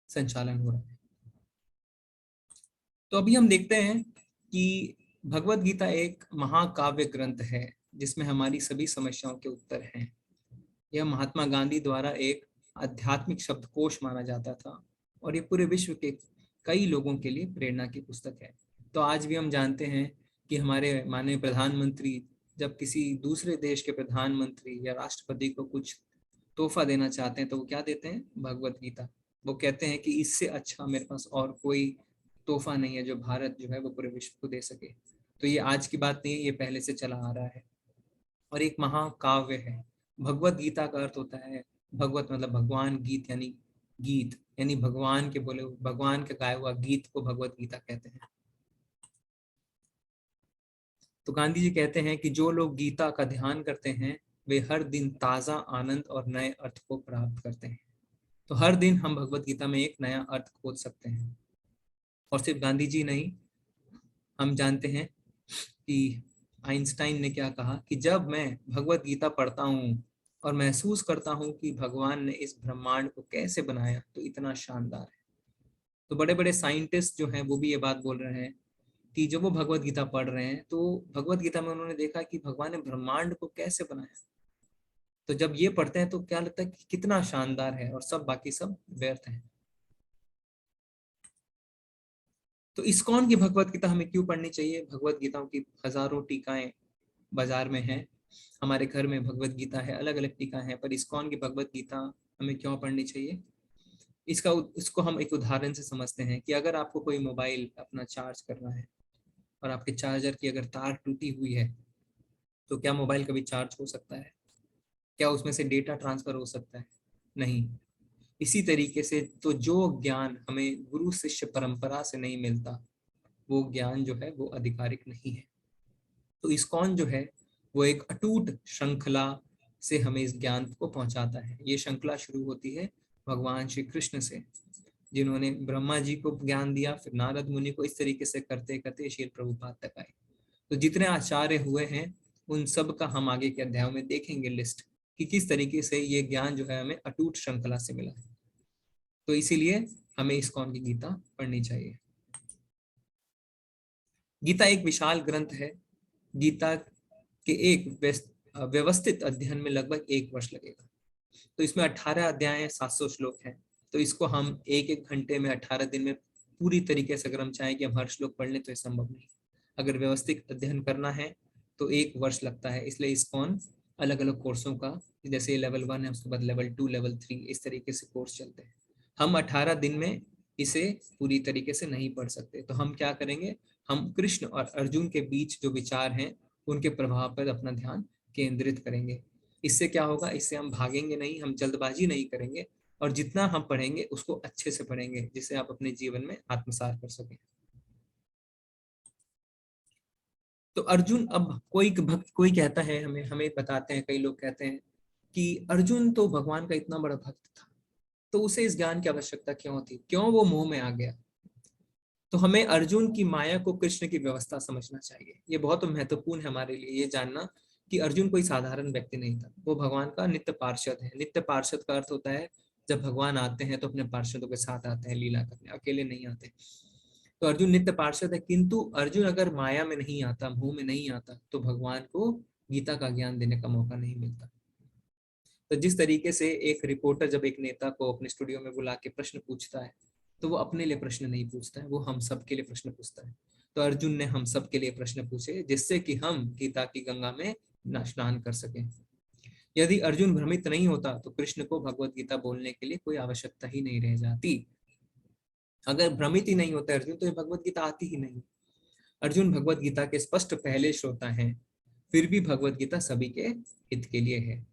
संचालन हो रहा है। तो अभी हम देखते हैं कि भगवत गीता एक महाकाव्य ग्रंथ है जिसमें हमारी सभी समस्याओं के उत्तर हैं। यह महात्मा गांधी द्वारा एक आध्यात्मिक शब्दकोश माना जाता था और ये पूरे विश्व के कई लोगों के लिए प्रेरणा की पुस्तक है। तो आज भी हम जानते हैं कि हमारे माननीय प्रधानमंत्री जब किसी दूसरे देश के प्रधानमंत्री या राष्ट्रपति को कुछ तोहफा देना चाहते हैं तो वो क्या देते हैं? भगवत गीता। वो कहते हैं कि इससे अच्छा मेरे पास और कोई तोहफा नहीं है जो भारत जो है वो पूरे विश्व को दे सके। तो ये आज की बात नहीं है, ये पहले से चला आ रहा है और एक महाकाव्य है। भगवत गीता का अर्थ होता है, भगवत मतलब भगवान, गीत यानी गीत यानी भगवान के बोले, भगवान का गाया हुआ गीत को भगवत गीता कहते हैं। तो गांधी जी कहते हैं कि जो लोग गीता का ध्यान करते हैं वे हर दिन ताजा आनंद और नए अर्थ को प्राप्त करते हैं। तो हर दिन हम भगवत गीता में एक नया अर्थ खोज सकते हैं। और सिर्फ गांधी जी नहीं, हम जानते हैं कि आइंस्टाइन ने क्या कहा कि जब मैं भगवत गीता पढ़ता हूँ और महसूस करता हूँ कि भगवान ने इस ब्रह्मांड को कैसे बनाया तो इतना शानदार है। तो बड़े बड़े साइंटिस्ट जो हैं वो भी ये बात बोल रहे हैं कि जब वो भगवत गीता पढ़ रहे हैं तो भगवत गीता में उन्होंने देखा कि भगवान ने ब्रह्मांड को कैसे बनाया। तो जब ये पढ़ते हैं तो क्या लगता है कि कितना शानदार है और सब बाकी सब व्यर्थ है। तो इस्कॉन की भगवत गीता हमें क्यों पढ़नी चाहिए? भगवत गीताओं की हजारों टीकाएं बाजार में हैं हमारे घर में भगवत गीता है, अलग अलग टीका है, पर इस्कॉन की भगवत गीता हमें क्यों पढ़नी चाहिए? इसको हम एक उदाहरण से समझते हैं कि अगर आपको कोई मोबाइल अपना चार्ज करना है और आपके चार्जर की अगर तार टूटी हुई है, तो क्या मोबाइल कभी चार्ज हो सकता है? क्या उसमें से डेटा ट्रांसफर हो सकता है? नहीं। इसी तरीके से तो जो ज्ञान हमें गुरु शिष्य परंपरा से नहीं मिलता, वो ज्ञान जो है वो आधिकारिक नहीं है। तो इस्कॉन जो है वो एक अटूट श्रृंखला से हमें इस ज्ञान को पहुंचाता है। ये श्रृंखला शुरू होती है भगवान श्री कृष्ण से, जिन्होंने ब्रह्मा जी को ज्ञान दिया, फिर नारद मुनि को, इस तरीके से करते करते श्रील प्रभुपाद तक आए। तो जितने आचार्य हुए हैं उन सब का हम आगे के अध्यायों में देखेंगे लिस्ट, कि किस तरीके से ये ज्ञान जो है हमें अटूट श्रृंखला से मिला है। तो इसीलिए हमें इस्कॉन की गीता पढ़नी चाहिए। गीता एक विशाल ग्रंथ है। गीता के एक व्यवस्थित अध्ययन में लगभग 1 वर्ष लगेगा। तो इसमें 18 अध्याय हैं, 700 श्लोक हैं। तो इसको हम एक घंटे में 18 दिन में पूरी तरीके से अगर हम चाहें कि हम हर श्लोक पढ़ लें तो ये संभव नहीं। अगर व्यवस्थित अध्ययन करना है तो 1 वर्ष लगता है। इसलिए इस्कॉन अलग अलग कोर्सों का, जैसे लेवल 1 है, उसके बाद लेवल 2, लेवल 3, इस तरीके से कोर्स चलते हैं। हम 18 दिन में इसे पूरी तरीके से नहीं पढ़ सकते। तो हम क्या करेंगे, हम कृष्ण और अर्जुन के बीच जो विचार हैं उनके प्रभाव पर अपना ध्यान केंद्रित करेंगे। इससे क्या होगा, इससे हम भागेंगे नहीं, हम जल्दबाजी नहीं करेंगे, और जितना हम पढ़ेंगे उसको अच्छे से पढ़ेंगे, जिसे आप अपने जीवन में आत्मसात कर सकें। तो अर्जुन, अब कोई भक्त, कोई कहता है, हमें बताते हैं, कई लोग कहते हैं कि अर्जुन तो भगवान का इतना बड़ा भक्त था, तो उसे इस ज्ञान की आवश्यकता क्यों थी, क्यों वो मोह में आ गया? तो हमें अर्जुन की माया को कृष्ण की व्यवस्था समझना चाहिए। ये बहुत महत्वपूर्ण है हमारे लिए ये जानना कि अर्जुन कोई साधारण व्यक्ति नहीं था, वो भगवान का नित्य पार्षद है। नित्य पार्षद का अर्थ होता है जब भगवान आते हैं तो अपने पार्षदों के साथ आते हैं लीला करने, अकेले नहीं आते। तो अर्जुन नित्य पार्षद है, किंतु अर्जुन अगर माया में नहीं आता, मोह में नहीं आता, तो भगवान को गीता का ज्ञान देने का मौका नहीं मिलता। तो जिस तरीके से एक रिपोर्टर जब एक नेता को अपने स्टूडियो में बुला के प्रश्न पूछता है, तो वो अपने लिए प्रश्न नहीं पूछता है, वो हम सब के लिए प्रश्न पूछता है। तो अर्जुन ने हम सब के लिए प्रश्न पूछे, जिससे कि हम गीता की गंगा में स्नान कर सकें। यदि अर्जुन भ्रमित नहीं होता तो कृष्ण को भगवत गीता बोलने के लिए कोई आवश्यकता ही नहीं रह जाती। अगर भ्रमित ही नहीं होता अर्जुन, तो ये भगवत गीता आती ही नहीं। अर्जुन भगवत गीता के स्पष्ट पहले श्रोता हैं, फिर भी भगवत गीता सभी के हित के लिए है।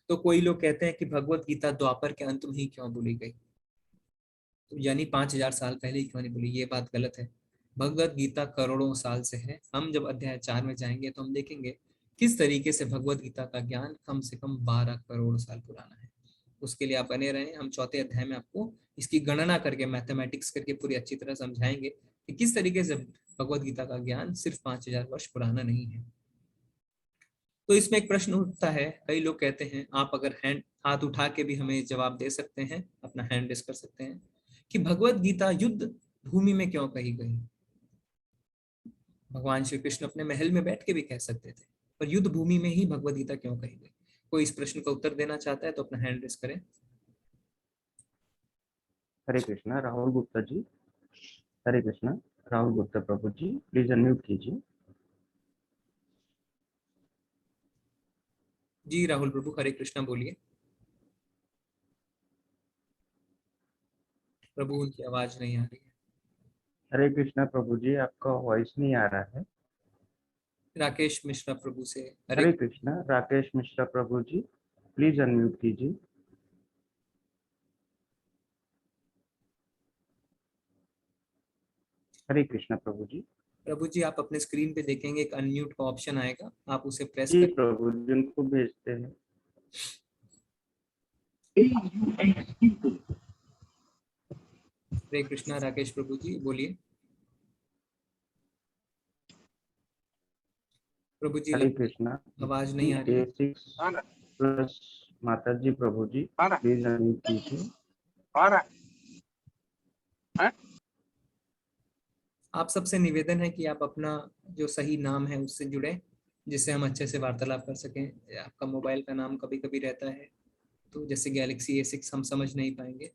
तो कोई लोग कहते हैं कि भगवत गीता द्वापर के अंत में ही क्यों बोली गई, तो यानी 5000 साल पहले ही क्यों नहीं बोली? ये बात गलत है। भगवत गीता करोड़ों साल से है। हम जब अध्याय 4 में जाएंगे तो हम देखेंगे किस तरीके से भगवत गीता का ज्ञान कम से कम 12 करोड़ साल पुराना है। उसके लिए आप बने रहें। हम 4थे अध्याय में आपको इसकी गणना करके, मैथमेटिक्स करके पूरी अच्छी तरह समझाएंगे कि किस तरीके से भगवत गीता का ज्ञान सिर्फ 5000 वर्ष पुराना नहीं है। तो इसमें एक प्रश्न उठता है, कई लोग कहते हैं, आप अगर हाथ उठा के भी हमें जवाब दे सकते हैं, अपना हैंड रेस कर सकते हैं, कि भगवत गीता युद्ध भूमि में क्यों कही गई? भगवान श्री कृष्ण अपने महल में बैठ के भी कह सकते थे, पर युद्ध भूमि में ही भगवत गीता क्यों कही गई? कोई इस प्रश्न का उत्तर देना चाहता है तो अपना हैंड रेस करें। हरे कृष्णा, राहुल गुप्ता जी। हरे कृष्णा, राहुल गुप्ता प्रभु जी, प्लीज अनम्यूट कीजिए। जी राहुल प्रभु, हरे कृष्णा बोलिए। प्रभु, उनकी आवाज नहीं आ रही है। हरे कृष्णा प्रभु जी, आपका वॉइस नहीं आ रहा है। राकेश मिश्रा प्रभु से हरे कृष्णा, राकेश मिश्रा प्रभु जी, प्लीज अनम्यूट कीजिए। हरे कृष्णा प्रभु जी। प्रभु जी, आप अपने स्क्रीन पे देखेंगे एक अनम्यूट का ऑप्शन आएगा, आप उसे प्रेस जी कर। प्रभु जी, उनको भेजते हैं। हरे कृष्णा राकेश प्रभु जी, बोलिए। प्रभु जी, हरे कृष्णा, आवाज नहीं आ रही है। A6+ माता जी प्रभु जी, प्लीज अनम्यूट कीजिए। आप सबसे निवेदन है कि आप अपना जो सही नाम है उससे जुड़े, जिससे हम अच्छे से वार्तालाप कर सकें। आपका मोबाइल का नाम कभी कभी रहता है, तो जैसे गैलेक्सी A6 हम समझ नहीं पाएंगे।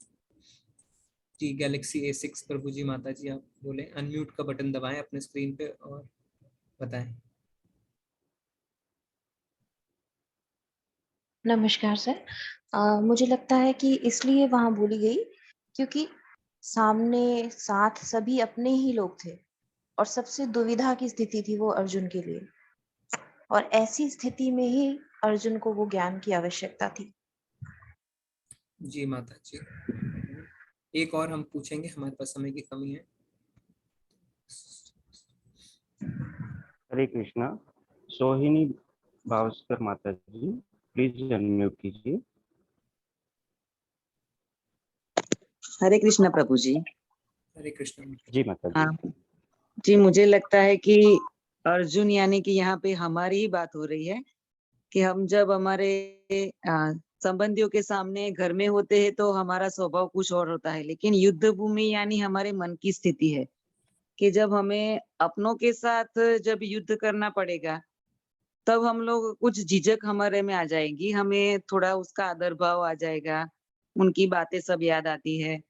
जी गैलेक्सी A6 प्रभु जी, माता जी आप बोले, अनम्यूट का बटन दबाएं अपने स्क्रीन पे और बताएं। नमस्कार सर। मुझे लगता है कि इसलिए वहाँ बोली गई क्योंकि सामने साथ सभी अपने ही लोग थे और सबसे दुविधा की स्थिति थी वो अर्जुन के लिए, और ऐसी स्थिति में ही अर्जुन को वो ज्ञान की आवश्यकता थी। जी माता जी, एक और हम पूछेंगे, हमारे पास समय की कमी है। हरे कृष्णा। सोहिनी भास्कर माता जी, प्लीज अनम्यूट कीजिए। हरे कृष्ण प्रभु जी। हरे कृष्ण। जी माता जी। हाँ जी, मुझे लगता है कि अर्जुन यानी कि यहाँ पे हमारी ही बात हो रही है कि हम जब हमारे संबंधियों के सामने घर में होते हैं तो हमारा स्वभाव कुछ और होता है, लेकिन युद्ध भूमि यानी हमारे मन की स्थिति है कि जब हमें अपनों के साथ जब युद्ध करना पड़ेगा तब हम लोग कुछ झिझक हमारे में आ जाएगी, हमें थोड़ा उसका आदर भाव आ जाएगा, उनकी बातें सब याद आती है।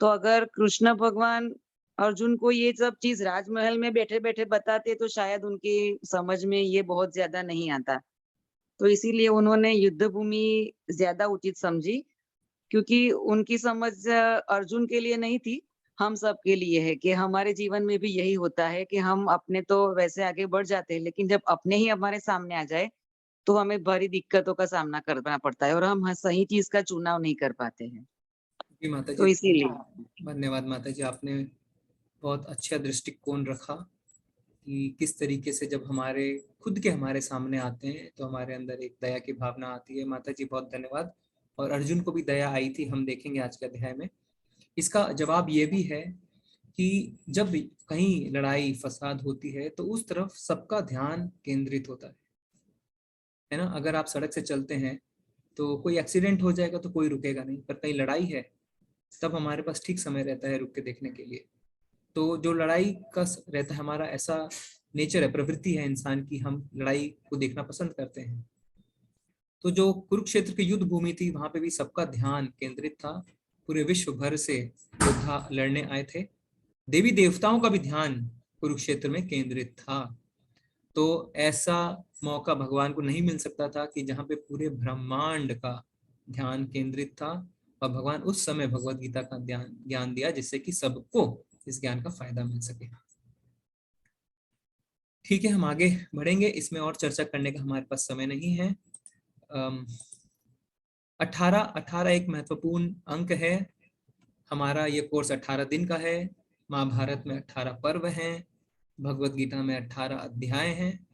तो अगर कृष्ण भगवान अर्जुन को ये सब चीज राजमहल में बैठे बैठे बताते तो शायद उनकी समझ में ये बहुत ज्यादा नहीं आता। तो इसीलिए उन्होंने युद्ध भूमि ज्यादा उचित समझी, क्योंकि उनकी समझ अर्जुन के लिए नहीं थी, हम सब के लिए है कि हमारे जीवन में भी यही होता है कि हम अपने तो वैसे आगे बढ़ जाते हैं, लेकिन जब अपने ही हमारे सामने आ जाए तो हमें भारी दिक्कतों का सामना करना पड़ता है और हम सही चीज का चुनाव नहीं कर पाते हैं। जी माता तो जी, इसीलिए धन्यवाद माता जी, आपने बहुत अच्छा दृष्टिकोण रखा कि किस तरीके से जब हमारे खुद के हमारे सामने आते हैं तो हमारे अंदर एक दया की भावना आती है। माता जी बहुत धन्यवाद। और अर्जुन को भी दया आई थी, हम देखेंगे आज के अध्याय में। इसका जवाब ये भी है कि जब कहीं लड़ाई फसाद होती है तो उस तरफ सबका ध्यान केंद्रित होता है ना। अगर आप सड़क से चलते हैं तो कोई एक्सीडेंट हो जाएगा तो कोई रुकेगा नहीं, पर कहीं लड़ाई है तब हमारे पास ठीक समय रहता है रुक के देखने के लिए। तो जो लड़ाई का रहता है, हमारा ऐसा नेचर है, प्रवृत्ति है इंसान की, हम लड़ाई को देखना पसंद करते हैं। तो जो कुरुक्षेत्र की युद्ध भूमि थी वहां पे भी सबका ध्यान केंद्रित था, पूरे विश्व भर से योद्धा लड़ने आए थे, देवी देवताओं का भी ध्यान कुरुक्षेत्र में केंद्रित था। तो ऐसा मौका भगवान को नहीं मिल सकता था कि जहाँ पे पूरे ब्रह्मांड का ध्यान केंद्रित था, और भगवान उस समय भगवत गीता का ज्ञान दिया जिससे कि सबको इस ज्ञान का फायदा मिल सके। ठीक है, हम आगे बढ़ेंगे, इसमें और चर्चा करने का हमारे पास समय नहीं है। 18 एक महत्वपूर्ण अंक है। हमारा ये कोर्स 18 दिन का है। महाभारत में 18 पर्व हैं, भगवत गीता में 18 अध्याय हैं,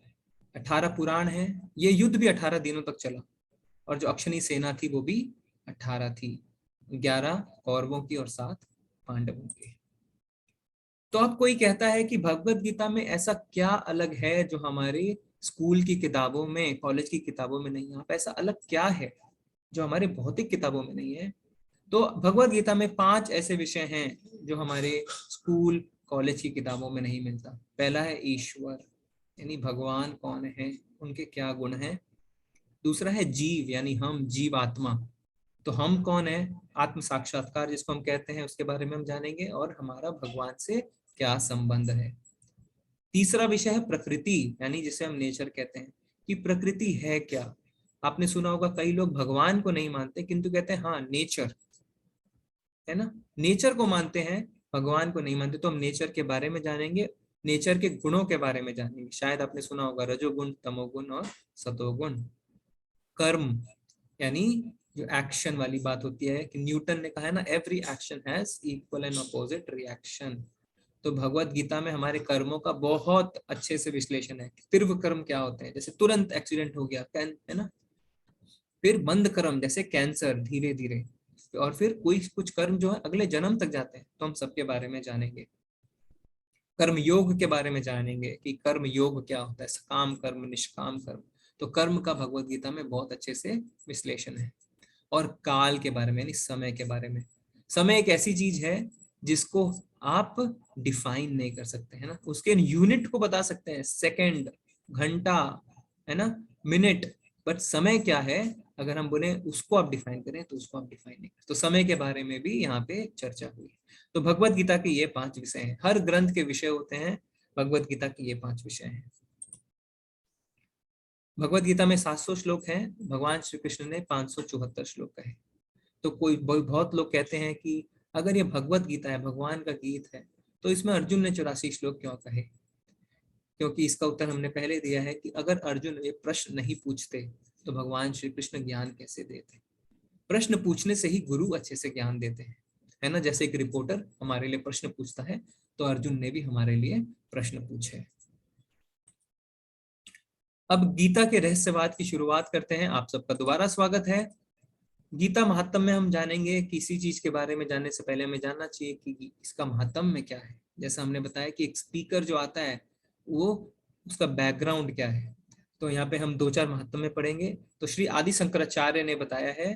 18 पुराण हैं। ये युद्ध भी 18 दिनों तक चला, और जो अक्षनी सेना थी वो भी 18 थी, 11 कौरवों की और 7 पांडवों की। तो अब कोई कहता है कि भगवत गीता में ऐसा क्या अलग है जो हमारे स्कूल की किताबों में, कॉलेज की किताबों में नहीं है। आप ऐसा अलग क्या है जो हमारे भौतिक किताबों में नहीं है? तो भगवत गीता में 5 ऐसे विषय हैं जो हमारे स्कूल कॉलेज की किताबों में नहीं मिलता। पहला है ईश्वर, यानी भगवान कौन है, उनके क्या गुण हैं। दूसरा है जीव, यानी हम जीव आत्मा, तो हम कौन है, आत्म साक्षात्कार जिसको हम कहते हैं, उसके बारे में हम जानेंगे, और हमारा भगवान से क्या संबंध है। तीसरा विषय है प्रकृति, यानी जिसे हम नेचर कहते हैं, कि प्रकृति है क्या। आपने सुना होगा कई लोग भगवान को नहीं मानते किंतु कहते हैं हाँ नेचर है ना, नेचर को मानते हैं, भगवान को नहीं मानते। तो हम नेचर के बारे में जानेंगे, नेचर के गुणों के बारे में जानेंगे। शायद आपने सुना होगा रजोगुण, तमोगुण और सतोगुण। कर्म, यानी जो एक्शन वाली बात होती है कि न्यूटन ने कहा है ना, every action has equal and opposite reaction. तो भगवत गीता में हमारे कर्मों का बहुत अच्छे से विश्लेषण है। तीव्र कर्म क्या होते हैं, जैसे तुरंत एक्सीडेंट हो गया है ना। फिर मंद कर्म जैसे कैंसर, धीरे धीरे। और फिर कोई कुछ कर्म जो है अगले जन्म तक जाते हैं, तो हम सबके बारे में जानेंगे। कर्म योग के बारे में जानेंगे कि कर्म योग क्या होता है, सकाम कर्म, निष्काम कर्म। तो कर्म का भगवत गीता में बहुत अच्छे से विश्लेषण है। और काल के बारे में, यानी समय के बारे में। समय एक ऐसी चीज है जिसको आप डिफाइन नहीं कर सकते, है ना। उसके यूनिट को बता सकते हैं, सेकंड, घंटा, है ना, मिनट, बट समय क्या है अगर हम बोले उसको आप डिफाइन करें तो उसको आप डिफाइन नहीं कर। तो समय के बारे में भी यहाँ पे चर्चा हुई। तो भगवत गीता के ये 5 विषय हैं, हर ग्रंथ के विषय होते हैं, भगवत गीता के ये 5 विषय हैं। भगवत गीता में 700 श्लोक हैं, भगवान श्री कृष्ण ने 574 श्लोक कहे। तो बहुत लोग कहते हैं कि अगर ये भगवत गीता है, भगवान का गीत है, तो इसमें अर्जुन ने 84 श्लोक क्यों कहे? क्योंकि इसका उत्तर हमने पहले दिया है कि अगर अर्जुन ये प्रश्न नहीं पूछते तो भगवान श्री कृष्ण ज्ञान कैसे देते? प्रश्न पूछने से ही गुरु अच्छे से ज्ञान देते हैं, है ना। जैसे एक रिपोर्टर हमारे लिए प्रश्न पूछता है, तो अर्जुन ने भी हमारे लिए प्रश्न पूछे। अब गीता के रहस्यवाद की शुरुआत करते हैं। आप सबका दोबारा स्वागत है। गीता महात्म में हम जानेंगे, किसी चीज के बारे में जानने से पहले हमें जानना चाहिए कि इसका महात्म में क्या है। जैसा हमने बताया कि एक स्पीकर जो आता है वो उसका बैकग्राउंड क्या है, तो यहाँ पे हम 2-4 महात्म में पढ़ेंगे। तो श्री आदि शंकराचार्य ने बताया है,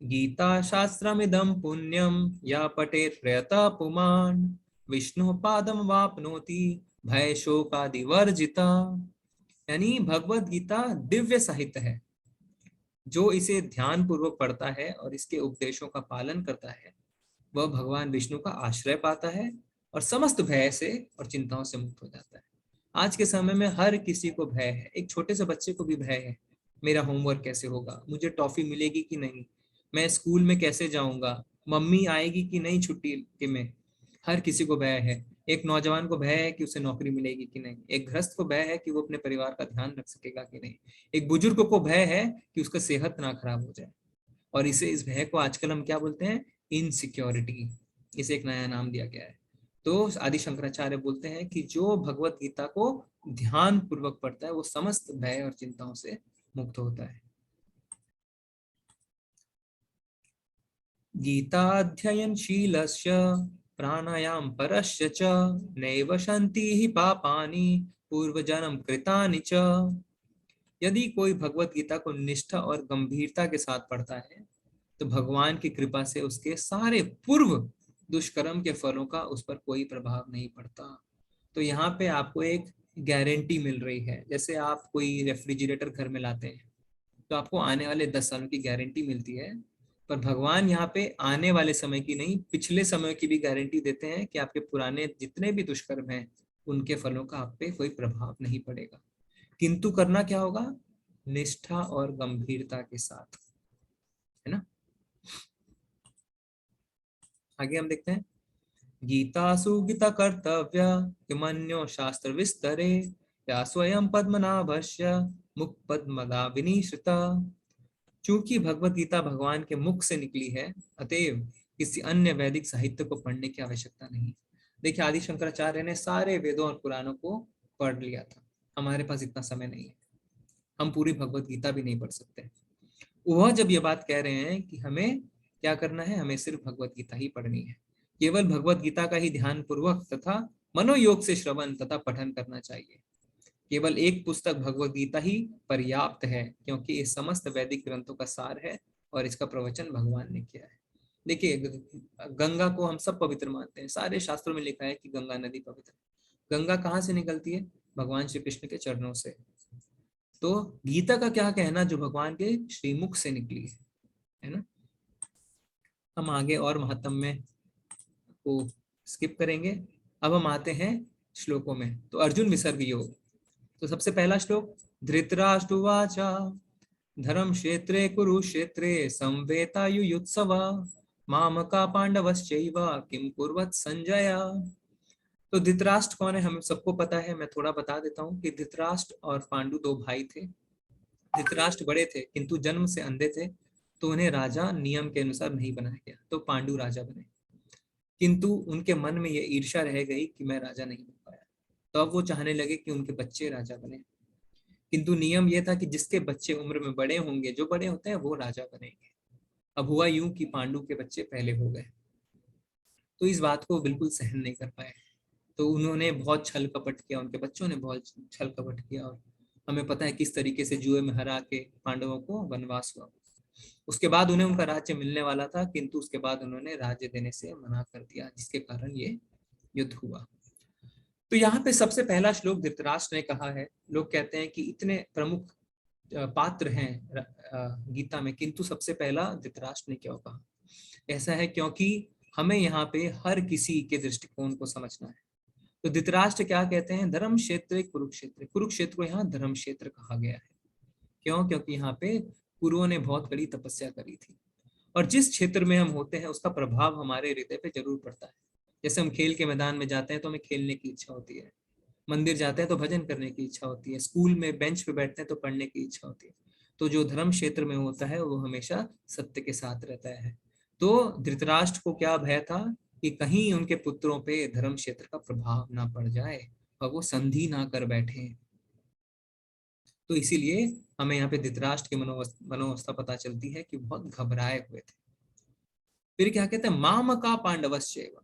गीता शास्त्रमिदं पुण्यम या पठेत् प्रयता पुमान् विष्णु पादम वाप्नोति भय शोकादि वर्जिता। यानी भगवत गीता दिव्य साहित्य है। जो इसे ध्यान पूर्वक पढ़ता है और इसके उपदेशों का पालन करता है, वह भगवान विष्णु का आश्रय पाता है और समस्त भय से और चिंताओं से मुक्त हो जाता है। आज के समय में हर किसी को भय है, एक छोटे से बच्चे को भी भय है। मेरा होमवर्क कैसे होगा, मुझे टॉफी मिलेगी कि नहीं, मैं स्कूल में कैसे जाऊंगा, मम्मी आएगी कि नहीं छुट्टी के में। हर किसी को भय है। एक नौजवान को भय है कि उसे नौकरी मिलेगी कि नहीं, एक गृहस्थ को भय है कि वो अपने परिवार का ध्यान रख सकेगा कि नहीं, एक बुजुर्ग को भय है कि उसका सेहत ना खराब हो जाए। और इस भय को आजकल हम क्या बोलते हैं? इनसिक्योरिटी। इसे एक नया नाम दिया गया है। तो आदि शंकराचार्य बोलते हैं कि जो भगवत गीता को ध्यान पूर्वक पढ़ता है वो समस्त भय और चिंताओं से मुक्त होता है। गीताध्ययनशीलस्य प्राणायाम परस्य च नैव शान्ति हि पापानि पूर्वजन्म कृतानि च। यदि कोई भगवत गीता को निष्ठा और गंभीरता के साथ पढ़ता है तो भगवान की कृपा से उसके सारे पूर्व दुष्कर्म के फलों का उस पर कोई प्रभाव नहीं पड़ता। तो यहाँ पे आपको एक गारंटी मिल रही है। जैसे आप कोई रेफ्रिजरेटर घर में लाते हैं तो आपको आने वाले 10 सालों की गारंटी मिलती है, पर भगवान यहाँ पे आने वाले समय की नहीं, पिछले समय की भी गारंटी देते हैं कि आपके पुराने जितने भी दुष्कर्म हैं उनके फलों का आप पे कोई प्रभाव नहीं पड़ेगा। किंतु करना क्या होगा? निष्ठा और गंभीरता के साथ, है ना। आगे हम देखते हैं, गीतासु गीता कर्तव्य किमन्यो शास्त्र विस्तरे या स्वयं पद्मनाभस्य मुख पद्मनाभिनी श्रुता। चूंकि भगवत गीता भगवान के मुख से निकली है, अतएव किसी अन्य वैदिक साहित्य को पढ़ने की आवश्यकता नहीं। देखिए, आदि शंकराचार्य ने सारे वेदों और पुराणों को पढ़ लिया था। हमारे पास इतना समय नहीं है, हम पूरी भगवत गीता भी नहीं पढ़ सकते। वह जब ये बात कह रहे हैं कि हमें क्या करना है, हमें सिर्फ भगवत गीता ही पढ़नी है, केवल भगवत गीता का ही ध्यान पूर्वक तथा मनोयोग से श्रवण तथा पठन करना चाहिए। केवल एक पुस्तक भगवत गीता ही पर्याप्त है, क्योंकि ये समस्त वैदिक ग्रंथों का सार है और इसका प्रवचन भगवान ने किया है। देखिए, गंगा को हम सब पवित्र मानते हैं, सारे शास्त्रों में लिखा है कि गंगा नदी पवित्र। गंगा कहाँ से निकलती है? भगवान श्री कृष्ण के चरणों से। तो गीता का क्या कहना, जो भगवान के श्रीमुख से निकली है ना। हम आगे और महत्व में को स्किप करेंगे। अब हम आते हैं श्लोकों में। तो अर्जुन विसर्ग योग। तो सबसे पहला श्लोक, धृतराष्ट्रवाचा धर्म क्षेत्रे कुरुक्षेत्रे संवेतायुयुत्सव मामका पांडवश्चैव किम कुर्वत संजय। तो धृतराष्ट्र कौन है, हमें सबको पता है। मैं थोड़ा बता देता हूँ कि धृतराष्ट्र और पांडु 2 भाई थे। धृतराष्ट्र बड़े थे किंतु जन्म से अंधे थे, तो उन्हें राजा नियम के अनुसार नहीं बनाया गया, तो पांडु राजा बने। किंतु उनके मन में ये ईर्ष्या रह गई कि मैं राजा नहीं बन पाया, तो अब वो चाहने लगे कि उनके बच्चे राजा बने। किंतु नियम यह था कि जिसके बच्चे उम्र में बड़े होंगे, जो बड़े होते हैं वो राजा बनेंगे। अब हुआ यूं कि पांडु के बच्चे पहले हो गए, तो इस बात को बिल्कुल सहन नहीं कर पाए। तो उन्होंने बहुत छल कपट किया, उनके बच्चों ने बहुत छल कपट किया, और हमें पता है किस तरीके से जुए में हरा के पांडवों को वनवास हुआ। उसके बाद उन्हें उनका राज्य मिलने वाला था, किंतु उसके बाद उन्होंने राज्य देने से मना कर दिया, जिसके कारण ये युद्ध हुआ। तो यहाँ पे सबसे पहला श्लोक धृतराष्ट्र ने कहा है। लोग कहते हैं कि इतने प्रमुख पात्र हैं गीता में, किंतु सबसे पहला धृतराष्ट्र ने क्यों कहा? ऐसा है क्योंकि हमें यहाँ पे हर किसी के दृष्टिकोण को समझना है। तो धृतराष्ट्र क्या कहते हैं? धर्म क्षेत्र कुरुक्षेत्र, कुरुक्षेत्र को यहाँ धर्म क्षेत्र कहा गया है। क्यों? क्योंकि यहाँ पे कुरुओं ने बहुत कड़ी तपस्या करी थी, और जिस क्षेत्र में हम होते हैं उसका प्रभाव हमारे हृदय पे जरूर पड़ता है। जैसे हम खेल के मैदान में जाते हैं तो हमें खेलने की इच्छा होती है, मंदिर जाते हैं तो भजन करने की इच्छा होती है, स्कूल में बेंच पे बैठते हैं तो पढ़ने की इच्छा होती है। तो जो धर्म क्षेत्र में होता है वो हमेशा सत्य के साथ रहता है। तो धृतराष्ट्र को क्या भय था कि कहीं उनके पुत्रों पे धर्म क्षेत्र का प्रभाव ना पड़ जाए और वो संधि ना कर बैठे। तो इसीलिए हमें यहाँ पे धृतराष्ट्र की मनोवस्था पता चलती है कि बहुत घबराए हुए थे। फिर क्या कहते हैं, माम का पांडवश्चैव,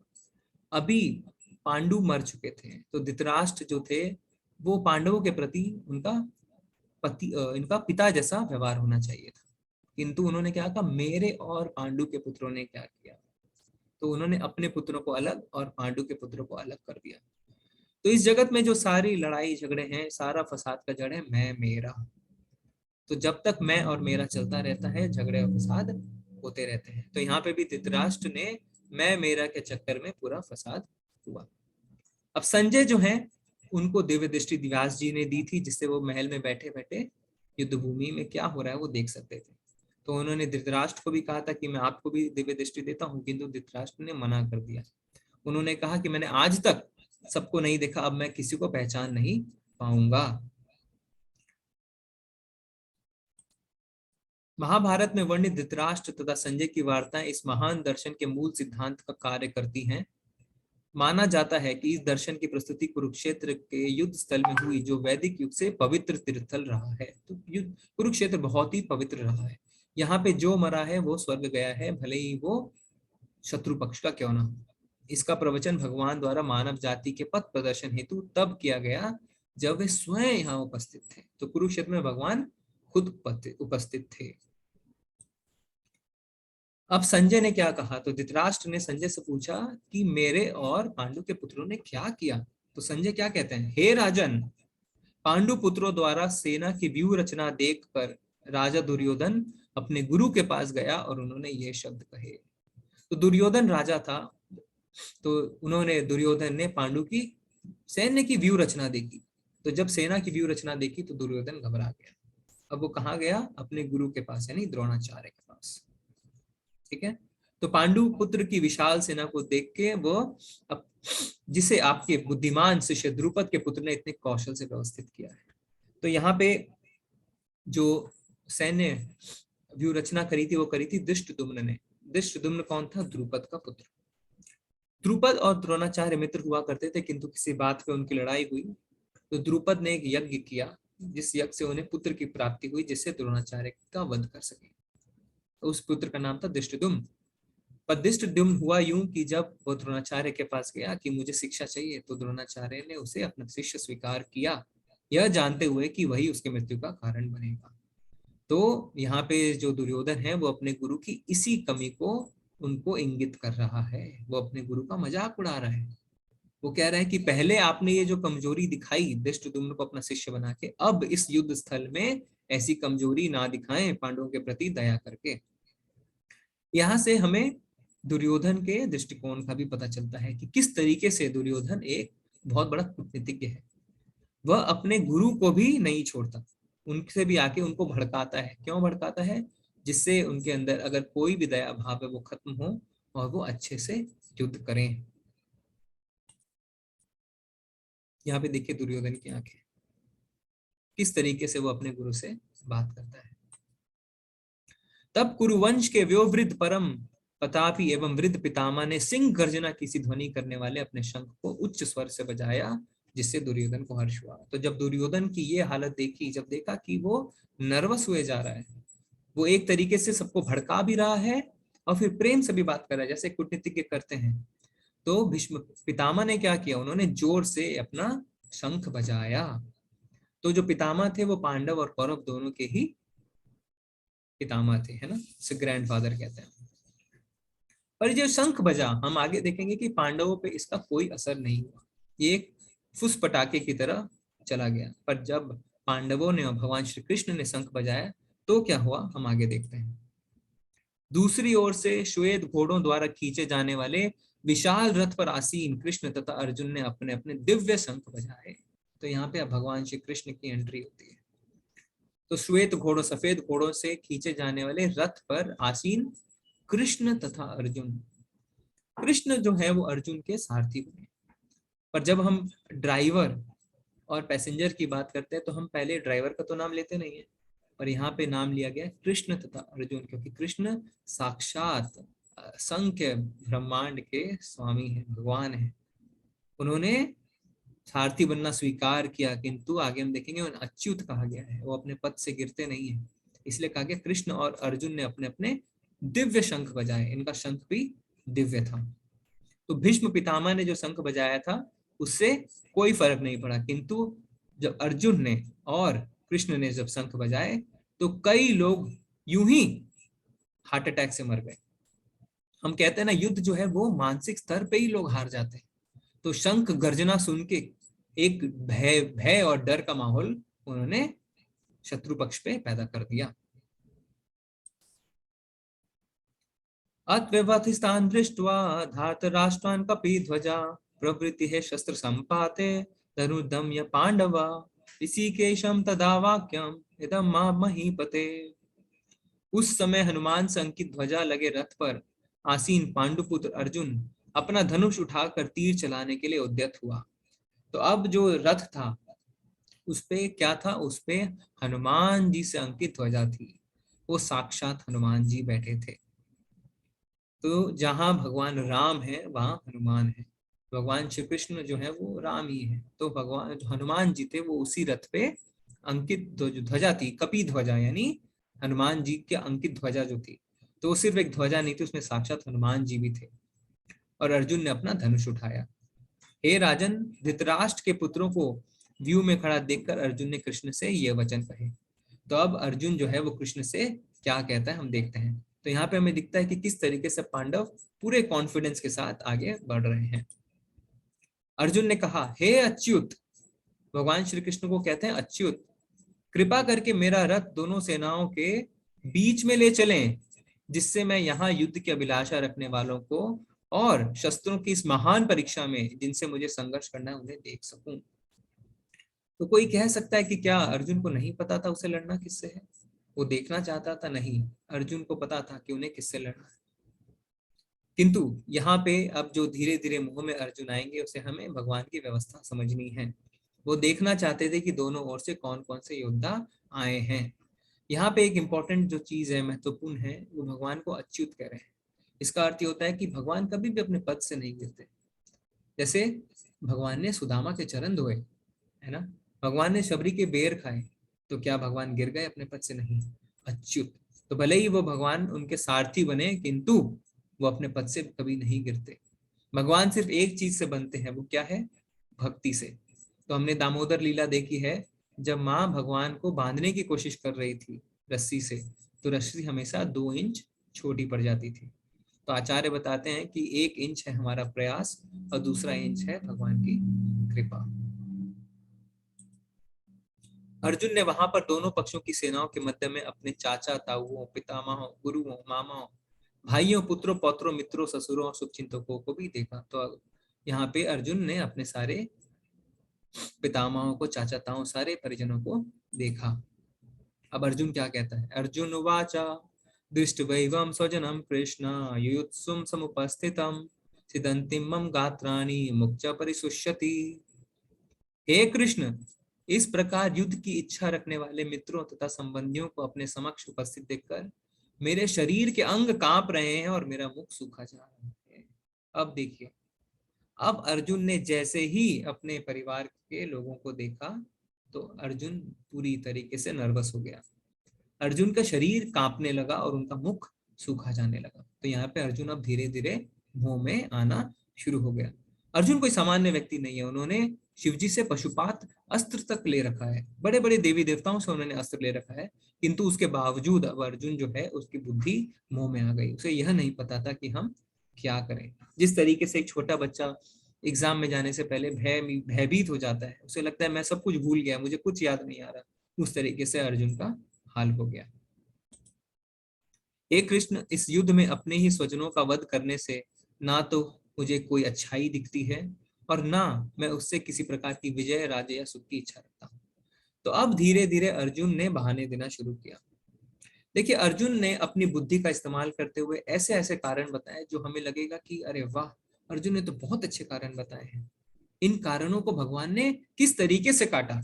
अभी पांडु मर चुके थे, तो धृतराष्ट्र जो थे वो पांडवों के प्रति उनका इनका पिता जैसा व्यवहार होना चाहिए था, किंतु उन्होंने क्या कहा, मेरे और पांडु के पुत्रों ने क्या किया, तो उन्होंने अपने पुत्रों को अलग और पांडु के पुत्रों को अलग कर दिया। तो इस जगत में जो सारी लड़ाई झगड़े हैं, सारा फसाद का जड़ है मैं मेरा। तो जब तक मैं और मेरा चलता रहता है, झगड़े और फसाद होते रहते हैं। तो यहाँ पे भी धृतराष्ट्र ने मैं मेरा के चक्कर में पूरा फसाद हुआ। अब संजय जो है उनको दिव्य दृष्टि व्यास जी ने दी थी, जिससे वो महल में बैठे बैठे युद्ध भूमि में क्या हो रहा है वो देख सकते थे। तो उन्होंने धृतराष्ट्र को भी कहा था कि मैं आपको भी दिव्य दृष्टि देता हूँ, किंतु धृतराष्ट्र ने मना कर दिया। उन्होंने कहा कि मैंने आज तक सबको नहीं देखा, अब मैं किसी को पहचान नहीं पाऊंगा। महाभारत में वर्णित धृतराष्ट्र तथा संजय की वार्ताएं इस महान दर्शन के मूल सिद्धांत का कार्य करती हैं। माना जाता है कि इस दर्शन की प्रस्तुति कुरुक्षेत्र के युद्ध स्थल में हुई, जो वैदिक युग से पवित्र तीर्थस्थल रहा है। तो युद्ध कुरुक्षेत्र बहुत ही पवित्र रहा है। यहाँ पे जो मरा है वो स्वर्ग गया है, भले ही वो शत्रु पक्ष का क्यों ना हो। इसका प्रवचन भगवान द्वारा मानव जाति के पथ प्रदर्शन हेतु तब किया गया जब वे स्वयं यहाँ उपस्थित थे। तो कुरुक्षेत्र में भगवान खुद उपस्थित थे। अब संजय ने क्या कहा, तो धृतराष्ट्र ने संजय से पूछा कि मेरे और पांडु के पुत्रों ने क्या किया। तो संजय क्या कहते हैं, हे राजन, पांडु पुत्रों द्वारा सेना की व्यूह रचना देखकर राजा दुर्योधन अपने गुरु के पास गया और उन्होंने ये शब्द कहे। तो दुर्योधन राजा था, तो उन्होंने दुर्योधन ने पांडु की सैन्य की व्यूह रचना देखी। तो जब सेना की व्यूह रचना देखी तो दुर्योधन घबरा गया। अब वो कहाँ गया, अपने गुरु के पास, यानी द्रोणाचार्य के पास। ठीक है, तो पांडु पुत्र की विशाल सेना को देख के वो अब, जिसे आपके बुद्धिमान शिष्य द्रुपद के पुत्र ने इतने कौशल से व्यवस्थित किया है। तो यहाँ पे जो सैन्य व्यूह रचना करी थी वो करी थी धृष्टद्युम्न ने। धृष्टद्युम्न कौन था, द्रुपद का पुत्र। द्रुपद और द्रोणाचार्य मित्र हुआ करते थे, किंतु किसी बात पे उनकी लड़ाई हुई तो द्रुपद ने एक यज्ञ किया, जिस यज्ञ से उन्हें पुत्र की प्राप्ति हुई, जिससे द्रोणाचार्य का वध कर सके। तो उस पुत्र का नाम था धृष्टद्युम्न। पर धृष्टद्युम्न हुआ यूं कि जब वो द्रोणाचार्य के पास गया कि मुझे शिक्षा चाहिए, तो द्रोणाचार्य ने उसे अपना शिष्य स्वीकार किया, यह जानते हुए कि वही उसके मृत्यु का कारण बनेगा। तो यहाँ पे जो दुर्योधन है वो अपने गुरु की इसी कमी को उनको इंगित कर रहा है, वो अपने गुरु का मजाक उड़ा रहा है। वो कह रहा है कि पहले आपने ये जो कमजोरी दिखाई धृष्टद्युम्न को अपना शिष्य बना के, अब इस युद्ध स्थल में ऐसी कमजोरी ना दिखाएं, पांडवों के प्रति दया करके। यहाँ से हमें दुर्योधन के दृष्टिकोण का भी पता चलता है कि किस तरीके से दुर्योधन एक बहुत बड़ा कूटनीतिज्ञ है। वह अपने गुरु को भी नहीं छोड़ता, उनसे भी आके उनको भड़काता है। क्यों भड़काता है, जिससे उनके अंदर अगर कोई भी दया भाव है वो खत्म हो और वो अच्छे से युद्ध करें। यहाँ पे देखिए दुर्योधन की आंखें, किस तरीके से वो अपने गुरु से बात करता है। तब कुरुवंश के व्योवृद्ध परम प्रतापी एवं वृद्ध पितामह ने सिंह गर्जना की सी ध्वनि करने वाले अपने शंख को उच्च स्वर से बजाया, जिससे दुर्योधन को हर्ष हुआ। तो जब दुर्योधन की ये हालत देखी, जब देखा कि वो नर्वस हुए जा रहा है, वो एक तरीके से सबको भड़का भी रहा है और फिर प्रेम से भी बात कर रहा है जैसे कूटनीतिज्ञ करते हैं, तो भीष्म पितामह ने क्या किया, उन्होंने जोर से अपना शंख बजाया। तो जो पितामह थे वो पांडव और कौरव दोनों के ही पितामह थे, है ना, से ग्रैंडफादर कहते हैं। पर जो शंख बजा, हम आगे देखेंगे कि पांडवों पे इसका कोई असर नहीं हुआ, ये एक फुस पटाखे की तरह चला गया। पर जब पांडवों ने और भगवान श्री कृष्ण ने शंख बजाया तो क्या हुआ, हम आगे देखते हैं। दूसरी ओर से श्वेत घोड़ों द्वारा खींचे जाने वाले विशाल रथ पर आसीन कृष्ण तथा अर्जुन ने अपने अपने दिव्य शंख बजाए। तो यहाँ पे अब भगवान श्री कृष्ण की एंट्री होती है। तो श्वेत घोड़ों, सफेद घोड़ों से खींचे जाने वाले रथ पर आसीन कृष्ण तथा अर्जुन। कृष्ण जो है वो अर्जुन के सारथी बने। पर जब हम ड्राइवर और पैसेंजर की बात करते हैं तो हम पहले ड्राइवर का तो नाम लेते नहीं है, पर यहाँ पे नाम लिया गया कृष्ण तथा अर्जुन, क्योंकि कृष्ण साक्षात असंख्य ब्रह्मांड के स्वामी हैं, भगवान हैं। उन्होंने सारथी बनना स्वीकार किया, किंतु आगे हम देखेंगे उन्हें अच्युत कहा गया है, वो अपने पद से गिरते नहीं है। इसलिए कहा गया कृष्ण और अर्जुन ने अपने अपने दिव्य शंख बजाए, इनका शंख भी दिव्य था। तो भीष्म पितामह ने जो शंख बजाया था उससे कोई फर्क नहीं पड़ा, किंतु जब अर्जुन ने और कृष्ण ने जब शंख बजाए तो कई लोग यूं ही हार्ट अटैक से मर गए। हम कहते हैं ना, युद्ध जो है वो मानसिक स्तर पे ही लोग हार जाते हैं। तो शंख गर्जना सुन के एक भय और डर का माहौल उन्होंने शत्रु पक्ष पे पैदा कर दिया। अत्यवस्थितान् दृष्ट्वा धार्तराष्ट्रान् कपिध्वजा प्रवृत्तिः शस्त्र संपाते धनुर्दम्य पांडवा ऋषिकेशं तदा वाक्यम् इदं मा महीपते। उस समय हनुमान से अंकित ध्वजा लगे रथ पर आसीन पांडुपुत्र अर्जुन अपना धनुष उठाकर तीर चलाने के लिए उद्यत हुआ। तो अब जो रथ था उसपे क्या था, उसपे हनुमान जी से अंकित ध्वजा थी, वो साक्षात हनुमान जी बैठे थे। तो जहां भगवान राम है वहां हनुमान है, भगवान श्री कृष्ण जो है वो राम ही है। तो भगवान जो हनुमान जी थे वो उसी रथ पे अंकित जो ध्वजा थी, कपि ध्वजा, यानी हनुमान जी के अंकित ध्वजा जो थी, तो वो सिर्फ एक ध्वजा नहीं थी, उसमें साक्षात हनुमान जी भी थे। और अर्जुन ने अपना धनुष उठाया। हे राजन, धृतराष्ट्र के पुत्रों को व्यू में खड़ा देखकर अर्जुन ने कृष्ण से ये वचन कहे। तो अब अर्जुन जो है वो कृष्ण से क्या कहता है हम देखते हैं। तो यहाँ पे हमें दिखता है कि किस तरीके से पांडव पूरे कॉन्फिडेंस के साथ आगे बढ़ रहे हैं। अर्जुन ने कहा, हे अच्युत, भगवान श्री कृष्ण को कहते हैं अच्युत, कृपा करके मेरा रथ दोनों सेनाओं के बीच में ले चलें, जिससे मैं यहाँ युद्ध की अभिलाषा रखने वालों को और शस्त्रों की इस महान परीक्षा में जिनसे मुझे संघर्ष करना है उन्हें देख सकूं। तो कोई कह सकता है कि क्या अर्जुन को नहीं पता था उसे लड़ना किससे है, वो देखना चाहता था? नहीं, अर्जुन को पता था कि उन्हें किससे लड़ना है। किंतु यहाँ पे अब जो धीरे धीरे मुंह में अर्जुन आएंगे उसे हमें भगवान की व्यवस्था समझनी है। वो देखना चाहते थे कि दोनों ओर से कौन कौन से योद्धा आए हैं। यहाँ पे एक इंपॉर्टेंट जो चीज है, महत्वपूर्ण है, वो भगवान को अच्युत कह रहे हैं। इसका अर्थ ये होता है कि भगवान कभी भी अपने पद से नहीं गिरते। जैसे भगवान ने सुदामा के चरण धोए, है ना, भगवान ने शबरी के बेर खाए, तो क्या भगवान गिर गए अपने पद से? नहीं, अच्युत। तो भले ही वो भगवान उनके सारथी बने, किंतु वो अपने पद से कभी नहीं गिरते। भगवान सिर्फ एक चीज से बनते हैं, वो क्या है? भक्ति से। तो हमने दामोदर लीला देखी है, जब माँ भगवान को बांधने की कोशिश कर रही थी रस्सी से, तो रस्सी हमेशा 2 इंच छोटी पड़ जाती थी। तो आचार्य बताते हैं कि 1 इंच है हमारा प्रयास और दूसरा इंच है भगवान की कृपा। अर्जुन ने वहां पर दोनों पक्षों की सेनाओं के मध्य में अपने चाचा, ताऊओं, पितामहों, गुरुओं, मामाओं, भाइयों, पुत्रों, पौत्रों, मित्रों, ससुरों और शुभचिंतकों को भी देखा। तो यहाँ पे अर्जुन ने अपने सारे पितामहों को, चाचा, ताऊ, सारे परिजनों को देखा। अब अर्जुन क्या कहता है? अर्जुन उवाचा दृष्ट्वैवं स्वजनं कृष्ण युयुत्सुं समुपस्थितं सिदन्तिं मम गात्राणि मुक्च परिशुष्यति। हे कृष्ण, इस प्रकार युद्ध की इच्छा रखने वाले मित्रों तथा संबंधियों को अपने समक्ष उपस्थित देखकर मेरे शरीर के अंग कांप रहे हैं और मेरा मुख सूखा जा रहा है। अब देखिए, अब अर्जुन ने जैसे ही अपने परिवार के लोगों को देखा तो अर्जुन पूरी तरीके से नर्वस हो गया। अर्जुन का शरीर कांपने लगा और उनका मुख सूखा जाने लगा। तो यहाँ पे अर्जुन अब धीरे धीरे मुंह में आना शुरू हो गया। अर्जुन कोई सामान्य व्यक्ति नहीं है, उन्होंने शिवजी से पशुपात अस्त्र तक ले रखा है, बड़े बड़े देवी देवताओं से उन्होंने अस्त्र ले रखा है, किंतु उसके बावजूद अब अर्जुन जो है उसकी बुद्धि मुंह में आ गई। उसे यह नहीं पता था कि हम क्या करें। जिस तरीके से एक छोटा बच्चा एग्जाम में जाने से पहले भयभीत हो जाता है, उसे लगता है मैं सब कुछ भूल गया, मुझे कुछ याद नहीं आ रहा, उस तरीके से अर्जुन का हाल हो गया। हे कृष्ण, इस युद्ध में अपने ही स्वजनों का वध करने से ना तो मुझे कोई अच्छाई दिखती है और ना मैं उससे किसी प्रकार की विजय, राज्य या सुख की इच्छा रखता हूँ। तो अब धीरे धीरे अर्जुन ने बहाने देना शुरू किया। देखिए, अर्जुन ने अपनी बुद्धि का इस्तेमाल करते हुए ऐसे ऐसे कारण बताए जो हमें लगेगा कि अरे वाह, अर्जुन ने तो बहुत अच्छे कारण बताए हैं। इन कारणों को भगवान ने किस तरीके से काटा।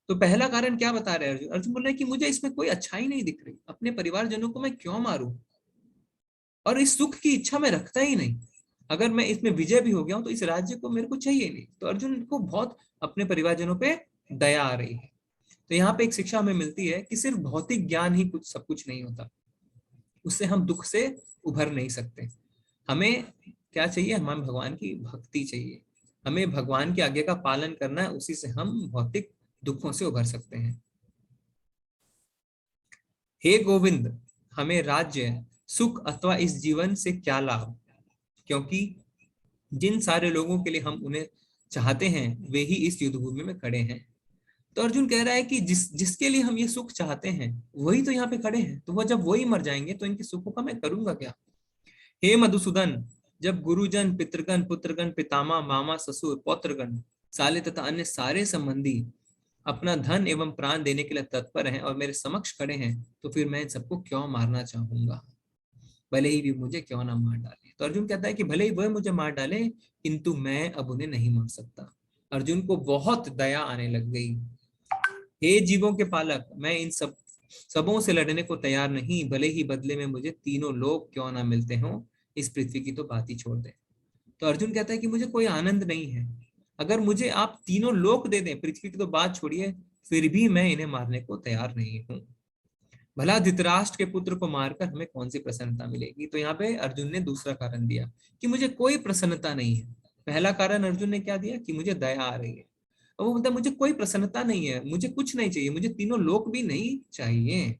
तो पहला कारण क्या बता रहे हैं अर्जुन? अर्जुन बोल रहे हैं कि मुझे इसमें कोई अच्छाई नहीं दिख रही, अपने परिवारजनों को मैं क्यों मारूं, और इस सुख की इच्छा मैं रखता ही नहीं। अगर मैं इसमें विजय भी हो गया हूं तो इस राज्य को मेरे को चाहिए नहीं। तो अर्जुन को बहुत अपने परिवारजनों पे दया आ रही है। तो यहाँ पे एक शिक्षा हमें मिलती है कि सिर्फ भौतिक ज्ञान ही कुछ सब कुछ नहीं होता, उससे हम दुख से उभर नहीं सकते। हमें क्या चाहिए? हमें भगवान की भक्ति चाहिए, हमें भगवान की आज्ञा का पालन करना है, उसी से हम भौतिक दुखों से उभर सकते हैं। हे गोविंद, हमें राज्य, सुख अथवा इस जीवन से क्या लाभ, क्योंकि जिन सारे लोगों के लिए हम उन्हें चाहते हैं वे ही इस युद्ध भूमि में खड़े हैं। तो अर्जुन कह रहा है कि जिसके लिए हम ये सुख चाहते हैं वही तो यहाँ पे खड़े हैं, तो वह जब वही मर जाएंगे तो इनके सुखों का मैं करूंगा क्या। हे मधुसूदन, जब गुरुजन, पितृगण, पुत्रगण, पितामह, मामा, ससुर, पौत्रगण, साले तथा अन्य सारे संबंधी अपना धन एवं प्राण देने के लिए तत्पर हैं और मेरे समक्ष खड़े हैं, तो फिर मैं इन सबको क्यों मारना चाहूंगा, भले ही भी मुझे क्यों ना मार डाले। तो अर्जुन कहता है कि भले ही वह मुझे मार डाले, किंतु मैं अब उन्हें नहीं मार सकता। अर्जुन को बहुत दया आने लग गई। हे जीवों के पालक, मैं इन सबों से लड़ने को तैयार नहीं, भले ही बदले में मुझे तीनों लोग क्यों ना मिलते हों, इस पृथ्वी की तो बात ही छोड़ दे। तो अर्जुन कहता है कि मुझे कोई आनंद नहीं है, अगर मुझे आप तीनों लोक दे दें, पृथ्वी की तो बात छोड़िए, फिर भी मैं इन्हें मारने को तैयार नहीं हूं। भला धृतराष्ट्र के पुत्र को मारकर हमें कौन सी प्रसन्नता मिलेगी। तो यहाँ पे अर्जुन ने दूसरा कारण दिया कि मुझे कोई प्रसन्नता नहीं है। पहला कारण अर्जुन ने क्या दिया कि मुझे दया आ रही है, और वो मतलब मुझे कोई प्रसन्नता नहीं है, मुझे कुछ नहीं चाहिए, मुझे तीनों लोक भी नहीं चाहिए।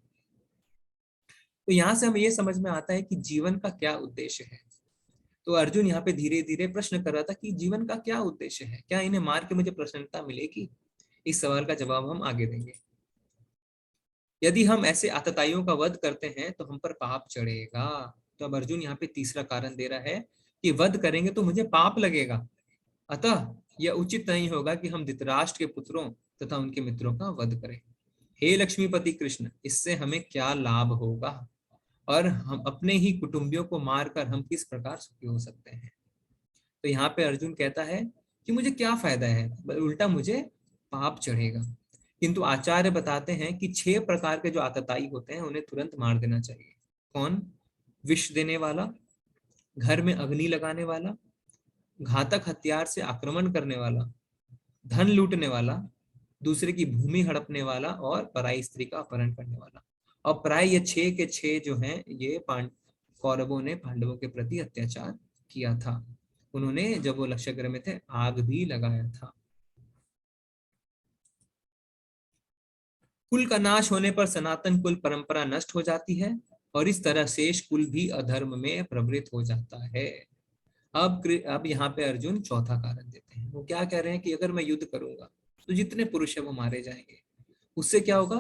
तो यहाँ से हमें ये समझ में आता है कि जीवन का क्या उद्देश्य है। तो अर्जुन यहाँ पे धीरे धीरे प्रश्न कर रहा था कि जीवन का क्या उद्देश्य है, क्या इन्हें मार के मुझे प्रसन्नता मिलेगी। इस सवाल का जवाब हम आगे देंगे। यदि हम ऐसे आतताइयों का वध करते हैं तो हम पर पाप चढ़ेगा। तो अब अर्जुन यहाँ पे तीसरा कारण दे रहा है कि वध करेंगे तो मुझे पाप लगेगा, अतः यह उचित नहीं होगा कि हम धृतराष्ट्र के पुत्रों तथा उनके मित्रों का वध करें। हे लक्ष्मीपति कृष्ण, इससे हमें क्या लाभ होगा, और हम अपने ही कुटुंबियों को मारकर हम किस प्रकार सुखी हो सकते हैं। तो यहाँ पे अर्जुन कहता है कि मुझे क्या फायदा है, उल्टा मुझे पाप चढ़ेगा। किंतु आचार्य बताते हैं कि 6 प्रकार के जो आतताई होते हैं उन्हें तुरंत मार देना चाहिए। कौन? विष देने वाला, घर में अग्नि लगाने वाला, घातक हथियार से आक्रमण करने वाला, धन लूटने वाला, दूसरे की भूमि हड़पने वाला, और पराई स्त्री का अपहरण करने वाला। और प्राय ये 6 के 6 जो हैं, ये कौरवों ने पांडवों के प्रति अत्याचार किया था। उन्होंने जब वो लक्ष्यगृह में थे आग भी लगाया था। कुल का नाश होने पर सनातन कुल परंपरा नष्ट हो जाती है, और इस तरह शेष कुल भी अधर्म में प्रवृत्त हो जाता है। अब यहाँ पे अर्जुन चौथा कारण देते हैं। वो क्या कह रहे हैं कि अगर मैं युद्ध करूंगा तो जितने पुरुष है वो मारे जाएंगे। उससे क्या होगा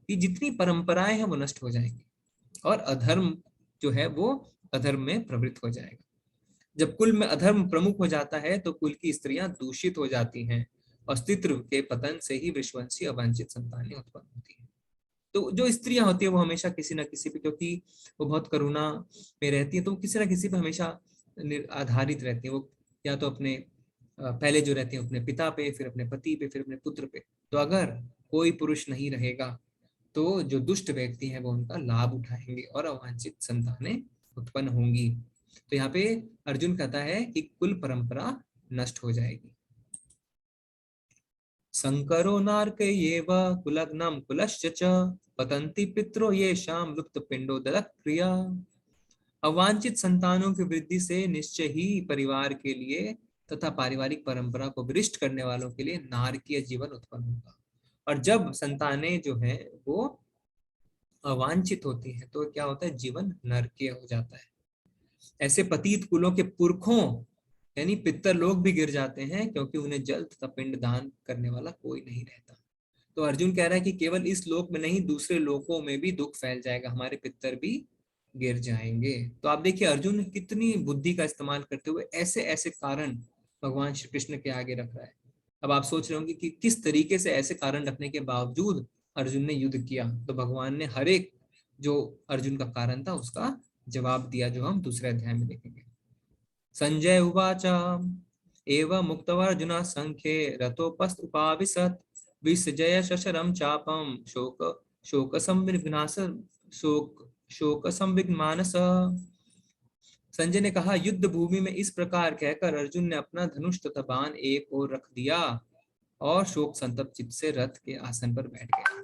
कि जितनी परंपराएं हैं वो नष्ट हो जाएंगी, और अधर्म जो है वो अधर्म में प्रवृत्त हो जाएगा। जब कुल में अधर्म प्रमुख हो जाता है तो कुल की स्त्रियां दूषित हो जाती हैं, अस्तित्व के पतन से ही विश्ववंशी अवांछित संतानें उत्पन्न होती हैं। तो जो स्त्रियां होती है वो हमेशा किसी न किसी पे, क्योंकि वो बहुत करुणा में रहती है, तो किसी न किसी पे हमेशा आधारित रहती है। वो या तो अपने पहले जो रहती है अपने पिता पे, फिर अपने पति पे, फिर अपने पुत्र पे। तो अगर कोई पुरुष नहीं रहेगा तो जो दुष्ट व्यक्ति हैं वो उनका लाभ उठाएंगे और अवांछित संतानें उत्पन्न होंगी। तो यहाँ पे अर्जुन कहता है कि कुल परंपरा नष्ट हो जाएगी। संकरो नार्कयेव कुलग्नं कुलश्च च पतन्ति पितरो येषां लुप्त पिंडो ददत् क्रिया। अवांछित संतानों की वृद्धि से निश्चय ही परिवार के लिए तथा पारिवारिक परंपरा को विशिष्ट करने वालों के लिए नारकीय जीवन उत्पन्न होगा। और जब संतानें जो है वो अवांछित होती है तो क्या होता है, जीवन नरकीय हो जाता है। ऐसे पतित कुलों के पुरखों यानी पितर लोग भी गिर जाते हैं, क्योंकि उन्हें जल तथा पिंड दान करने वाला कोई नहीं रहता। तो अर्जुन कह रहा है कि केवल इस लोक में नहीं, दूसरे लोकों में भी दुख फैल जाएगा, हमारे पितर भी गिर जाएंगे। तो आप देखिए अर्जुन कितनी बुद्धि का इस्तेमाल करते हुए ऐसे ऐसे कारण भगवान श्री कृष्ण के आगे रख रहा है। अब आप सोच रहे होंगे कि किस तरीके से ऐसे कारण रखने के बावजूद अर्जुन ने युद्ध किया। तो भगवान ने हर एक जो अर्जुन का कारण था उसका जवाब दिया, जो हम दूसरे अध्याय में देखेंगे। संजय उवाच एवं मुक्तवर्जुना संख्ये रथोपस्थ उपाविशत् विसृजय शशरं चापं शोक संविघ्नास शोक संविघ्नमानस। संजय ने कहा, युद्ध भूमि में इस प्रकार कहकर अर्जुन ने अपना धनुष तथा बाण एक ओर रख दिया और शोक संतप्त चित्त से रथ के आसन पर बैठ गया।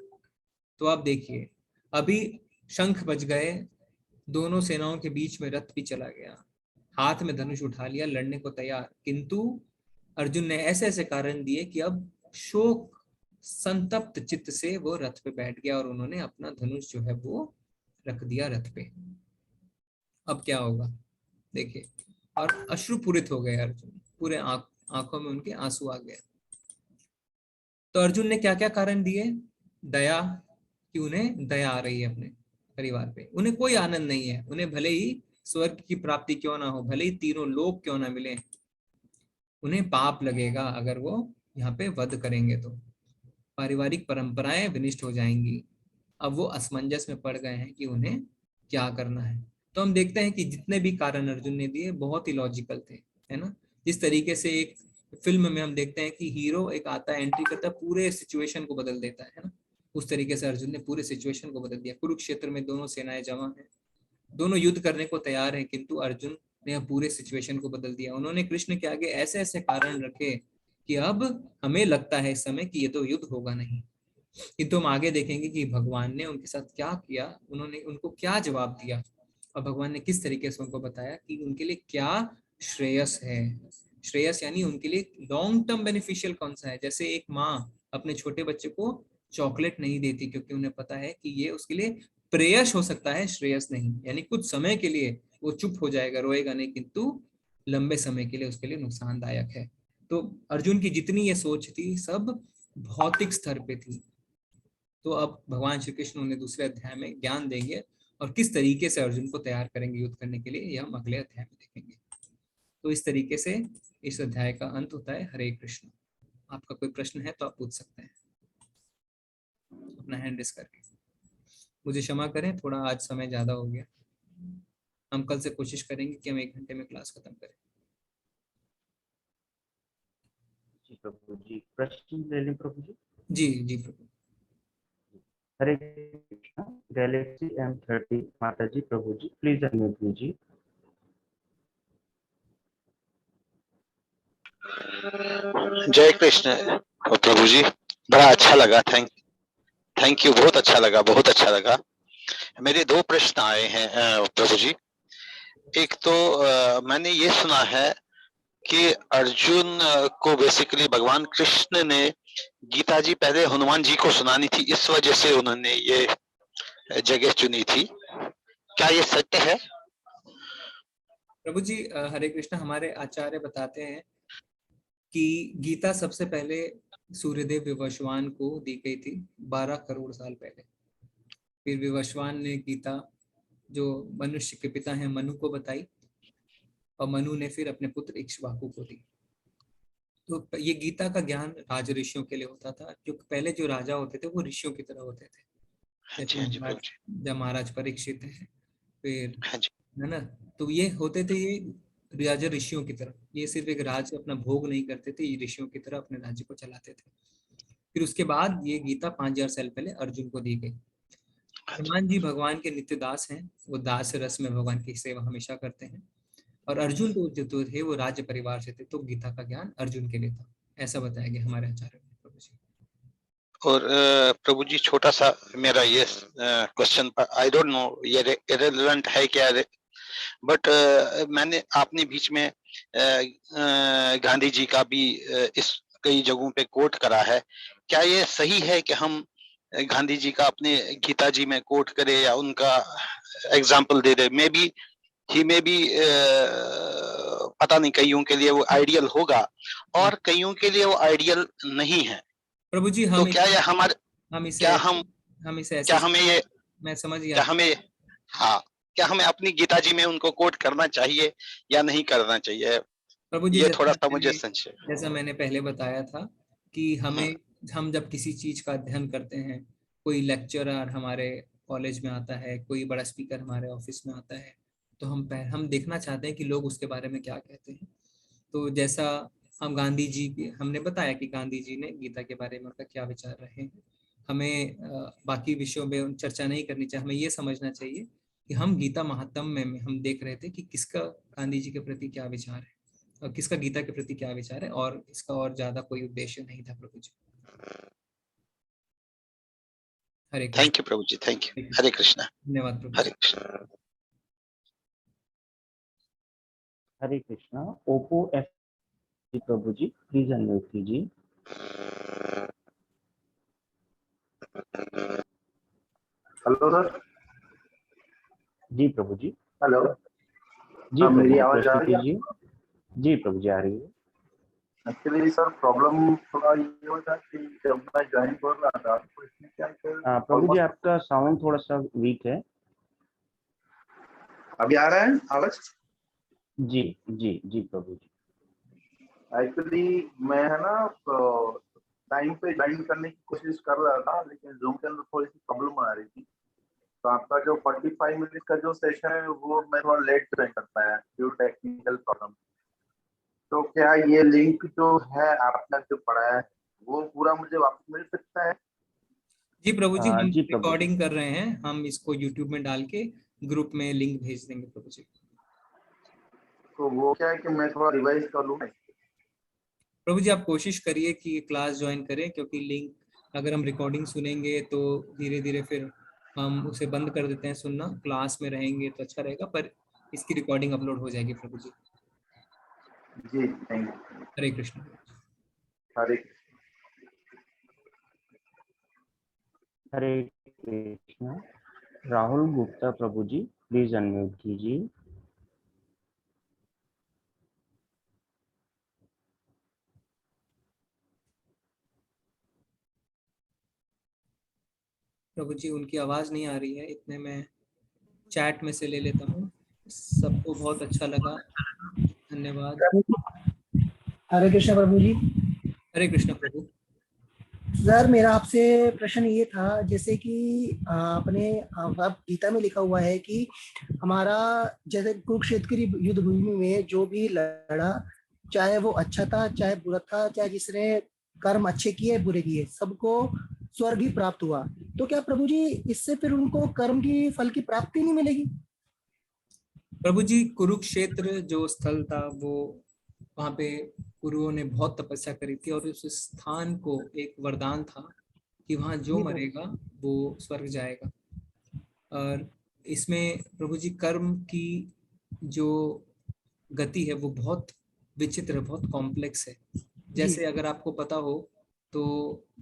तो आप देखिए, अभी शंख बज गए, दोनों सेनाओं के बीच में रथ भी चला गया, हाथ में धनुष उठा लिया, लड़ने को तैयार, किंतु अर्जुन ने ऐसे ऐसे कारण दिए कि अब शोक संतप्त चित्त से वो रथ पे बैठ गया और उन्होंने अपना धनुष जो है वो रख दिया रथ पे। अब क्या होगा देखिए, और अश्रुपूरित हो गए अर्जुन, पूरे आंखों में उनके आंसू आ गए। तो अर्जुन ने क्या क्या कारण दिए? दया, कि उन्हें दया आ रही है अपने परिवार पे, उन्हें कोई आनंद नहीं है, उन्हें भले ही स्वर्ग की प्राप्ति क्यों ना हो, भले ही तीनों लोक क्यों ना मिले, उन्हें पाप लगेगा अगर वो यहाँ पे वध करेंगे तो पारिवारिक परंपराएं विनिष्ट हो जाएंगी। अब वो असमंजस में पड़ गए हैं कि उन्हें क्या करना है। तो हम देखते हैं कि जितने भी कारण अर्जुन ने दिए बहुत ही लॉजिकल थे, है ना। जिस तरीके से एक फिल्म में हम देखते हैं कि हीरो एक आता है, एंट्री करता है, पूरे सिचुएशन को बदल देता है ना, उस तरीके से अर्जुन ने पूरे सिचुएशन को बदल दिया। कुरुक्षेत्र में दोनों सेनाएं जमा हैं, दोनों युद्ध करने को तैयार हैं, किंतु अर्जुन ने पूरे सिचुएशन को बदल दिया। उन्होंने कृष्ण के आगे ऐसे ऐसे कारण रखे कि अब हमें लगता है इस समय कि ये तो युद्ध होगा नहीं, किंतु हम आगे देखेंगे कि भगवान ने उनके साथ क्या किया, उन्होंने उनको क्या जवाब दिया और भगवान ने किस तरीके से उनको बताया कि उनके लिए क्या श्रेयस है। श्रेयस यानी उनके लिए लॉन्ग टर्म बेनिफिशियल कौन सा है। जैसे एक माँ अपने छोटे बच्चे को चॉकलेट नहीं देती क्योंकि उन्हें पता है कि ये उसके लिए प्रेयस हो सकता है, श्रेयस नहीं। यानी कुछ समय के लिए वो चुप हो जाएगा, रोएगा नहीं, किंतु लंबे समय के लिए उसके लिए नुकसानदायक है। तो अर्जुन की जितनी ये सोच थी सब भौतिक स्तर पे थी। तो अब भगवान श्री कृष्ण उन्हें दूसरे अध्याय में ज्ञान देंगे और किस तरीके से अर्जुन को तैयार करेंगे युद्ध करने के लिए, यह हम अगले अध्याय में देखेंगे। तो इस तरीके से इस अध्याय का अंत होता है। हरे कृष्ण। आपका कोई प्रश्न है तो आप पूछ सकते हैं अपना हैंड रेस करके। मुझे क्षमा करें, थोड़ा आज समय ज्यादा हो गया। हम कल से कोशिश करेंगे कि हम 1 घंटे में क्लास खत्म करें। जी प्रभु जी, प्रश्न ले लें प्रभु जी। जी जी प्रभु। हरे कृष्णा। गैलेक्सी M30 माता जी, प्रभु जी प्लीज अनम्यूट कीजिए। जय कृष्ण प्रभु जी, बड़ा अच्छा लगा। थैंक यू, बहुत अच्छा लगा, बहुत अच्छा लगा। मेरे 2 प्रश्न आए हैं प्रभु जी। एक तो मैंने ये सुना है कि अर्जुन को बेसिकली भगवान कृष्ण ने गीता जी पहले हनुमान जी को सुनानी थी, इस वजह से उन्होंने ये जगह चुनी थी। क्या ये सत्य है? प्रभु जी हरे कृष्ण। हमारे आचार्य बताते हैं कि गीता सबसे पहले सूर्यदेव विवस्वान को दी गई थी 12 करोड़ साल पहले। फिर विवस्वान ने गीता जो मनुष्य के पिता हैं मनु को बताई और मनु ने फिर अपने पुत्र इक्ष्वाकु को दी। तो ये गीता का ज्ञान राज ऋषियों के लिए होता था। जो पहले जो राजा होते थे वो ऋषियों की तरह होते थे। जब महाराज परीक्षित है, फिर है ना, तो ये होते थे ये राजा ऋषियों की तरह। ये सिर्फ एक राज अपना भोग नहीं करते थे, ये ऋषियों की तरह अपने राज्य को चलाते थे। फिर उसके बाद ये गीता 5000 साल पहले अर्जुन को दी गई। हनुमान जी भगवान के नित्य दास हैं, वो दास रस में भगवान की सेवा हमेशा करते हैं। और अर्जुन तो जो थे वो राज्य परिवार से थे, तो गीता का ज्ञान अर्जुन के लिए था, ऐसा बताया गया हमारे आचार्य ने। प्रभु जी और प्रभु जी छोटा सा मेरा ये क्वेश्चन, आई डोंट नो ये इरेलेवेंट है क्या, बट मैंने आपने बीच में गांधी जी का भी इस कई जगहों पे कोट करा है। क्या ये सही है कि हम गांधी जी का अपने गीता जी में कोट करें या उनका example they they? May be पता नहीं, कईयों के लिए वो आइडियल होगा और कईयों के लिए वो आइडियल नहीं है। प्रभु जी तो क्या ये हमारे मैं समझ गया, क्या हमें, हाँ, क्या हमें अपनी गीता जी में उनको कोट करना चाहिए या नहीं करना चाहिए? प्रभु जी ये थोड़ा सा मुझे संशय। जैसा मैंने पहले बताया था कि हम जब किसी चीज का अध्ययन करते हैं, कोई लेक्चरर हमारे कॉलेज में आता है, कोई बड़ा स्पीकर हमारे ऑफिस में आता है, तो हम देखना चाहते हैं कि लोग उसके बारे में क्या कहते हैं। तो जैसा हम गांधी जी, हमने बताया कि गांधी जी ने गीता के बारे में उनका क्या विचार रहे हैं। हमें बाकी विषयों में चर्चा नहीं करनी चाहिए, हमें ये समझना चाहिए कि हम गीता महात्म्य में हम देख रहे थे कि किसका गांधी जी के प्रति क्या विचार है और किसका गीता के प्रति क्या विचार है, और इसका और ज्यादा कोई उद्देश्य नहीं था प्रभु जी। हरे कृष्ण। थैंक यू प्रभु जी, थैंक यू। हरे कृष्णा। धन्यवाद प्रभु हरे जी। कृष्णा। हरे कृष्णा। ओप्पो एफ प्रभु जी प्लीज अनम्यूट कीजिए। Hello sir. जी प्रभु जी। हेलो। जी प्रभु मेरी जी, आवाज आ प्रश्न रही है? कीजिए। जी प्रभु जी, आ रही है। एक्चुअली सर प्रॉब्लम थोड़ा ये होता है कि जब मैं ज्वाइन कर रहा था तो इसमें क्या प्रभु जी, ऑलमोस्ट। आपका साउंड थोड़ा सा वीक है। अभी आ रहा है आवाज? जी जी जी प्रभु जी। एक्चुअली मैं है ना टाइम पे ज्वाइन करने की कोशिश कर रहा था, लेकिन जूम के अंदर थोड़ी सी प्रॉब्लम आ रही थी। तो आपका जो 45 मिनट का जो सेशन है वो मैं थोड़ा लेट ज्वाइन कर पाया ड्यू टेक्निकल प्रॉब्लम। तो क्या ये लिंक जो है आपने जो पढ़ाया है वो पूरा मुझे वापस मिल सकता है? जी प्रभु जी, हम जी प्रभु जी। रिकॉर्डिंग कर रहे हैं, हम इसको यूट्यूब में डाल के ग्रुप में लिंक भेज देंगे प्रभु जी। तो वो क्या है कि मैं थोड़ा रिवाइज कर लूँ। प्रभु जी आप कोशिश करिए कि क्लास ज्वाइन करें, क्योंकि लिंक अगर हम रिकॉर्डिंग सुनेंगे तो धीरे धीरे फिर हम उसे बंद कर देते हैं सुनना। क्लास में रहेंगे तो अच्छा रहेगा, पर इसकी रिकॉर्डिंग अपलोड हो जाएगी प्रभु जी। जी थैंक यू। हरे कृष्ण। हरे हरे कृष्णा। राहुल गुप्ता प्रभु जी प्लीज अनम्यूट कीजिए। प्रभु जी उनकी आवाज नहीं आ रही है, इतने में चैट में से ले लेता हूँ। सबको बहुत अच्छा लगा, धन्यवाद। हरे कृष्ण प्रभु जी। हरे कृष्ण प्रभु। सर मेरा आपसे प्रश्न ये था, जैसे कि आपने अब गीता में लिखा हुआ है कि हमारा जैसे कुरुक्षेत्र की युद्ध भूमि में जो भी लड़ा, चाहे वो अच्छा था चाहे बुरा था, चाहे जिसने कर्म अच्छे किए बुरे किए, सबको स्वर्ग ही प्राप्त हुआ। तो क्या प्रभु जी इससे फिर उनको कर्म की फल की प्राप्ति नहीं मिलेगी? प्रभु जी कुरुक्षेत्र जो स्थल था, वो वहां पे गुरुओं ने बहुत तपस्या करी थी, और उस स्थान को एक वरदान था कि वहां जो जी प्रभु। मरेगा वो स्वर्ग जाएगा। और इसमें प्रभु जी कर्म की जो गति है वो बहुत विचित्र है, बहुत कॉम्प्लेक्स है। जी जैसे अगर आपको पता हो तो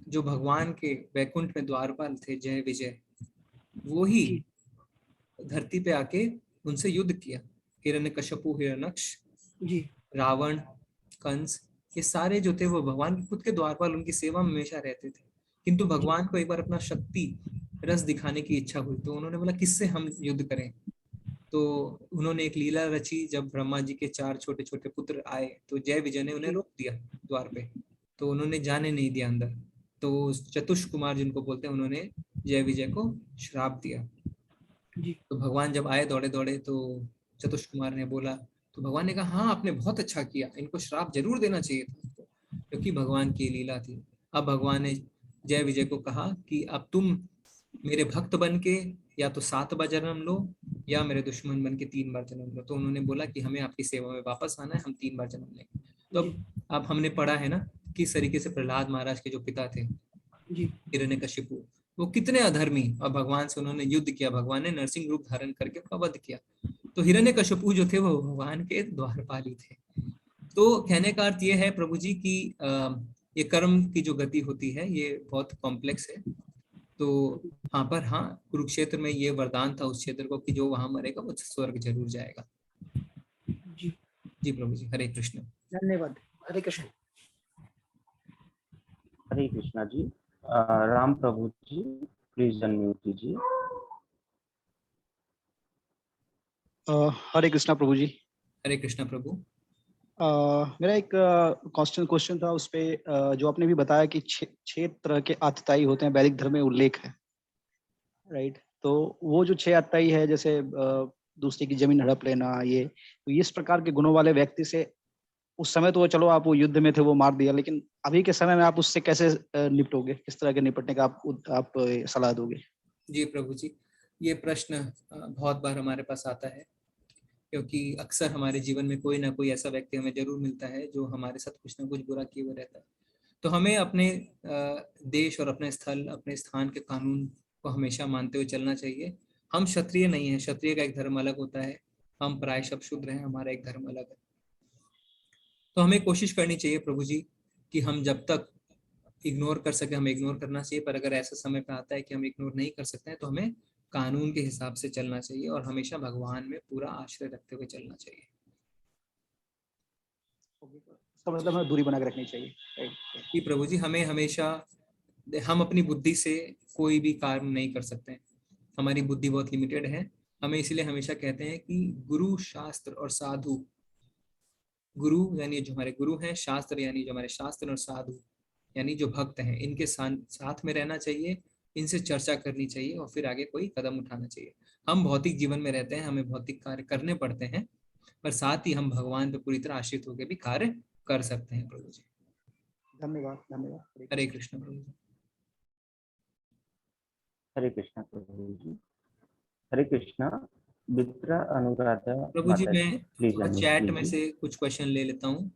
जो भगवान के वैकुंठ में द्वारपाल थे जय विजय, वो ही जी धरती पे आके उनसे युद्ध किया। हिरण्यकश्यपु, हिरण्यक्ष, जी रावण, कंस, ये सारे जो थे वो भगवान के खुद के द्वारपाल, उनकी सेवा में हमेशा रहते थे। किंतु जी भगवान को एक बार अपना शक्ति रस दिखाने की इच्छा हुई, तो उन्होंने बोला किससे हम युद्ध करें। तो उन्होंने एक लीला रची। जब ब्रह्मा जी के 4 छोटे छोटे पुत्र आए तो जय विजय ने उन्हें जी रोक दिया द्वार पे, तो उन्होंने जाने नहीं दिया अंदर। तो चतुष कुमार जिनको बोलते हैं, उन्होंने जय विजय को श्राप दिया। जी तो भगवान जब आए दौड़े दौड़े, तो चतुष कुमार ने बोला, तो भगवान ने कहा हाँ आपने बहुत अच्छा किया, इनको श्राप जरूर देना चाहिए था उसको, क्योंकि भगवान की लीला थी। अब भगवान ने जय विजय को कहा कि अब तुम मेरे भक्त बन के या तो 7 बार जन्म लो, या मेरे दुश्मन बन के 3 बार जन्म लो। तो उन्होंने बोला कि हमें आपकी सेवा में वापस आना है, हम 3 बार जन्म लेंगे। तो जी अब हमने पढ़ा है ना किस तरीके से प्रहलाद महाराज के जो पिता थे जी हिरण्यकशिपु, वो कितने अधर्मी, और भगवान से उन्होंने युद्ध किया, भगवान ने नरसिंह रूप धारण करके उनका वध किया। तो हिरण्यकशिपु जो थे वो भगवान के द्वारपाली थे। तो कहने का अर्थ ये है प्रभु जी की ये कर्म की जो गति होती है ये बहुत कॉम्प्लेक्स है। तो हाँ, पर हाँ कुरुक्षेत्र में ये वरदान था उस क्षेत्र को कि जो वहां मरेगा वो स्वर्ग जरूर जाएगा। जी जी प्रभु जी, हरे कृष्ण। धन्यवाद। हरे कृष्ण। हरे कृष्णा जी। राम प्रभु जी प्लीज अनम्यूट कीजिए। हरे कृष्णा प्रभु जी। हरे कृष्ण प्रभु। मेरा एक क्वेश्चन था उस पे, जो आपने भी बताया कि 6 तरह के आतताई होते हैं, वैदिक धर्म में उल्लेख है, राइट? तो वो जो 6 आतताई है, जैसे दूसरे की जमीन हड़प लेना, ये तो इस प्रकार के गुणों वाले व्यक्ति से उस समय तो वो चलो आप वो युद्ध में थे, वो मार दिया, लेकिन अभी के समय में आप उससे कैसे निपटोगे? किस तरह के निपटने का आप सलाह दोगे? जी प्रभु जी, ये प्रश्न बहुत बार हमारे पास आता है, क्योंकि अक्सर हमारे जीवन में कोई ना कोई ऐसा व्यक्ति हमें जरूर मिलता है जो हमारे साथ कुछ ना कुछ बुरा किए हुए रहता है। तो हमें अपने देश और अपने स्थल, अपने स्थान के कानून को हमेशा मानते हुए चलना चाहिए। हम क्षत्रिय नहीं हैं, क्षत्रिय का एक धर्म अलग होता है, हम प्राय सब शूद्र हैं, हमारा एक धर्म अलग है। तो हमें कोशिश करनी चाहिए प्रभु जी कि हम जब तक इग्नोर कर सके हमें इग्नोर करना चाहिए, पर अगर ऐसा समय पे आता है कि हम इग्नोर नहीं कर सकते हैं तो हमें कानून के हिसाब से चलना चाहिए और हमेशा भगवान में पूरा आश्रय रखते हुए चलना चाहिए। इसका मतलब हमें दूरी बना के रखनी चाहिए, राइट? कि प्रभु जी हमें हमेशा, हम अपनी बुद्धि से कोई भी कार्य नहीं कर सकते हैं, हमारी बुद्धि बहुत लिमिटेड है। हमें इसलिए हमेशा कहते हैं कि गुरु, शास्त्र और साधु, गुरु यानी जो हमारे गुरु हैं, शास्त्र यानी जो हमारे शास्त्र, और साधु यानी जो भक्त हैं, इनके साथ में रहना चाहिए, इनसे चर्चा करनी चाहिए और फिर आगे कोई कदम उठाना चाहिए। हम भौतिक जीवन में रहते हैं, हमें भौतिक कार्य करने पड़ते हैं, पर साथ ही हम भगवान पे पूरी तरह आश्रित होकर भी कार्य कर सकते हैं प्रभु जी। धन्यवाद, धन्यवाद। हरे कृष्ण प्रभु जी। हरे कृष्णा प्रभु जी। हरे कृष्णा। मित्रा अनुराधा प्रभु जी, माता मैं जी प्लीज अनम्यूट चैट में कीजिए। से कुछ क्वेश्चन ले लेता हूँ।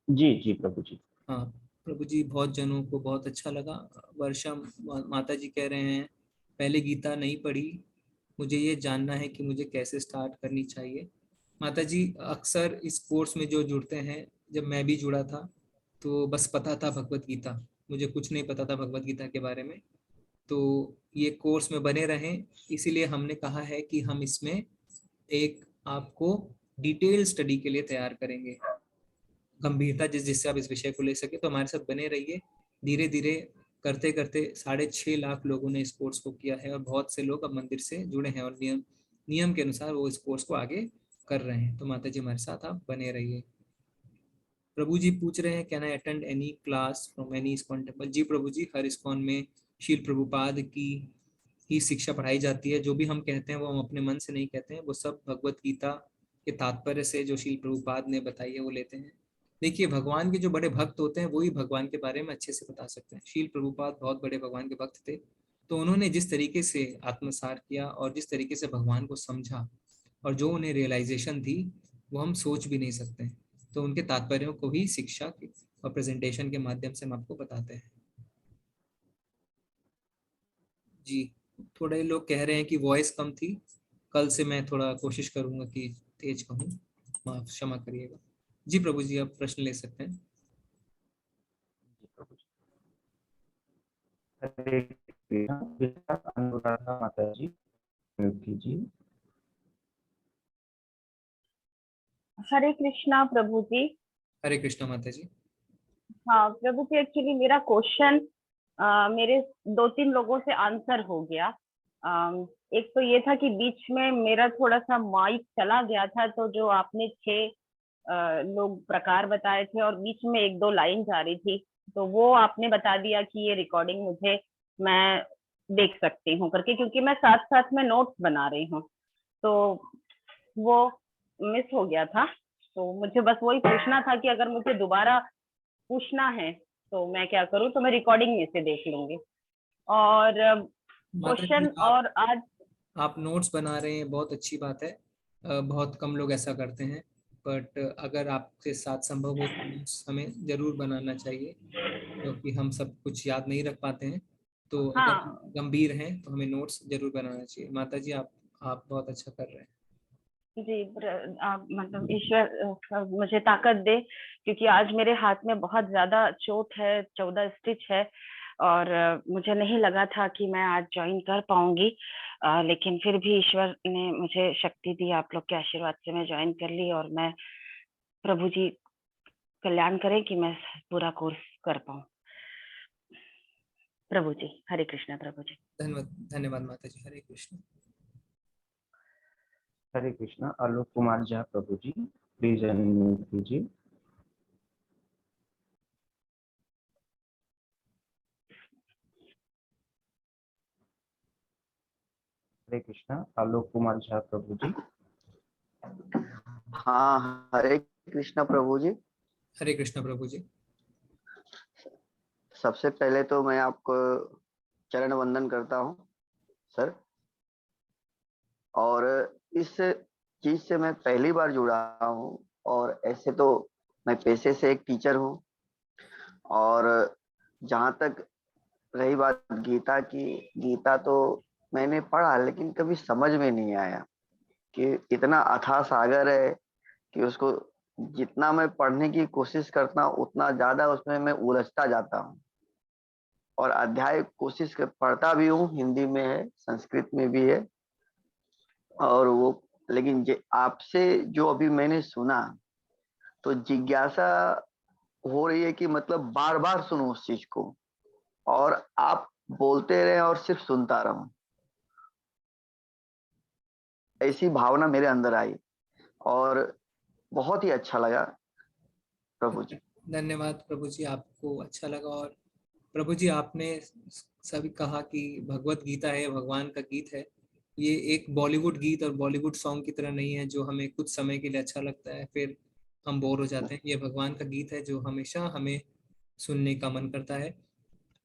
जी जी प्रभु जी। हाँ प्रभु जी, बहुत जनों को बहुत अच्छा लगा। वर्षा माता जी कह रहे हैं, पहले गीता नहीं पढ़ी, मुझे ये जानना है कि मुझे कैसे स्टार्ट करनी चाहिए। माता जी, अक्सर इस कोर्स में जो जुड़ते हैं, जब मैं भी जुड़ा था तो बस पता था भगवत गीता, मुझे कुछ नहीं पता था भगवत गीता के बारे में। तो ये कोर्स में बने रहें, इसीलिए हमने कहा है कि हम इसमें एक आपको डिटेल स्टडी के लिए तैयार करेंगे, गंभीरता जिससे आप इस विषय को ले सके। तो हमारे साथ बने रहिए। धीरे धीरे करते करते 6.5 लाख लोगों ने इस कोर्स को किया है और बहुत से लोग अब मंदिर से जुड़े हैं और नियम के अनुसार वो इस कोर्स को आगे कर रहे हैं। तो माता जी हमारे साथ आप बने रहिए। प्रभु जी पूछ रहे हैं, can I attend any class from any ISKCON temple? जी प्रभु जी, हर इस्कॉन में शील प्रभुपाद की ही शिक्षा पढ़ाई जाती है। जो भी हम कहते हैं वो हम अपने मन से नहीं कहते हैं, वो सब भगवत गीता के तात्पर्य से जो शील प्रभुपाद ने बताई है वो लेते हैं। देखिए, भगवान के जो बड़े भक्त होते हैं वही भगवान के बारे में अच्छे से बता सकते हैं। शील प्रभुपाद बहुत बड़े भगवान के भक्त थे, तो उन्होंने जिस तरीके से आत्मसार किया और जिस तरीके से भगवान को समझा और जो उन्हें रियलाइजेशन थी, वो हम सोच भी नहीं सकते। तो उनके तात्पर्यों को ही शिक्षा और प्रेजेंटेशन के माध्यम से हम आपको बताते हैं। जी, थोड़े लोग कह रहे हैं कि वॉइस कम थी, कल से मैं थोड़ा कोशिश करूंगा कि तेज कहूँ, माफ क्षमा करिएगा। जी प्रभु जी, आप प्रश्न ले सकते हैं। हरे कृष्णा। मित्रा अनुराधा माता जी म्यूट कीजिए। हरे कृष्णा प्रभु जी। हरे कृष्णा माता जी। हाँ प्रभु जी, एक्चुअली मेरा क्वेश्चन मेरे 2-3 लोगों से आंसर हो गया। एक तो ये था कि बीच में मेरा थोड़ा सा माइक चला गया था, तो जो आपने 6 लोग प्रकार बताए थे और बीच में 1-2 लाइन जा रही थी, तो वो आपने बता दिया कि ये रिकॉर्डिंग मुझे, मैं देख सकती हूँ करके, क्योंकि मैं साथ साथ में नोट्स बना रही हूँ, तो वो मिस हो गया था। तो मुझे बस वही पूछना था कि अगर मुझे दोबारा पूछना है तो मैं क्या करूं? तो मैं रिकॉर्डिंग में से देख लूंगी। और माता क्वेश्चन, जी, और आज आप नोट्स बना रहे हैं, बहुत अच्छी बात है। बहुत कम लोग ऐसा करते हैं, बट अगर आपके साथ संभव हो तो notes हमें जरूर बनाना चाहिए, क्योंकि हम सब कुछ याद नहीं रख पाते हैं। तो अगर हाँ गंभीर हैं तो हमें नोट्स जरूर बनाना चाहिए। माता जी, आप बहुत अच्छा कर रहे हैं। जी, आप मतलब ईश्वर मुझे ताकत दे, क्योंकि आज मेरे हाथ में बहुत ज्यादा चोट है, 14 स्टिच है, और मुझे नहीं लगा था कि मैं आज ज्वाइन कर पाऊंगी, लेकिन फिर भी ईश्वर ने मुझे शक्ति दी, आप लोग के आशीर्वाद से मैं ज्वाइन कर ली। और मैं, प्रभु जी कल्याण करें कि मैं पूरा कोर्स कर पाऊं। प्रभु जी, हरे कृष्णा प्रभु जी। धन्यवाद, धन्यवाद माता जी। हरे कृष्ण। हरे कृष्णा, आलोक कुमार झा प्रभु जी, प्लीज अनम्यूट कीजिए। हरे कृष्णा, आलोक कुमार झा प्रभु जी। हाँ, हरे कृष्णा प्रभु जी। हरे कृष्णा प्रभु जी। सबसे पहले तो मैं आपको चरण वंदन करता हूँ सर, और इस चीज से मैं पहली बार जुड़ा हूँ, और ऐसे तो मैं पेशे से एक टीचर हूँ, और जहाँ तक रही बात गीता की, गीता तो मैंने पढ़ा लेकिन कभी समझ में नहीं आया कि इतना अथाह सागर है कि उसको जितना मैं पढ़ने की कोशिश करता हूँ उतना ज्यादा उसमें मैं उलझता जाता हूँ, और अध्याय कोशिश कर पढ़ता भी हूँ, हिंदी में है, संस्कृत में भी है, और वो लेकिन आपसे जो अभी मैंने सुना तो जिज्ञासा हो रही है कि मतलब बार बार सुनो उस चीज को, और आप बोलते रहे और सिर्फ सुनता रहूं, ऐसी भावना मेरे अंदर आई और बहुत ही अच्छा लगा प्रभु जी। धन्यवाद प्रभु जी, आपको अच्छा लगा। और प्रभु जी आपने सभी कहा कि भगवत गीता है, भगवान का गीत है। ये एक बॉलीवुड गीत और बॉलीवुड सॉन्ग की तरह नहीं है जो हमें कुछ समय के लिए अच्छा लगता है फिर हम बोर हो जाते हैं। ये भगवान का गीत है जो हमेशा हमें सुनने का मन करता है।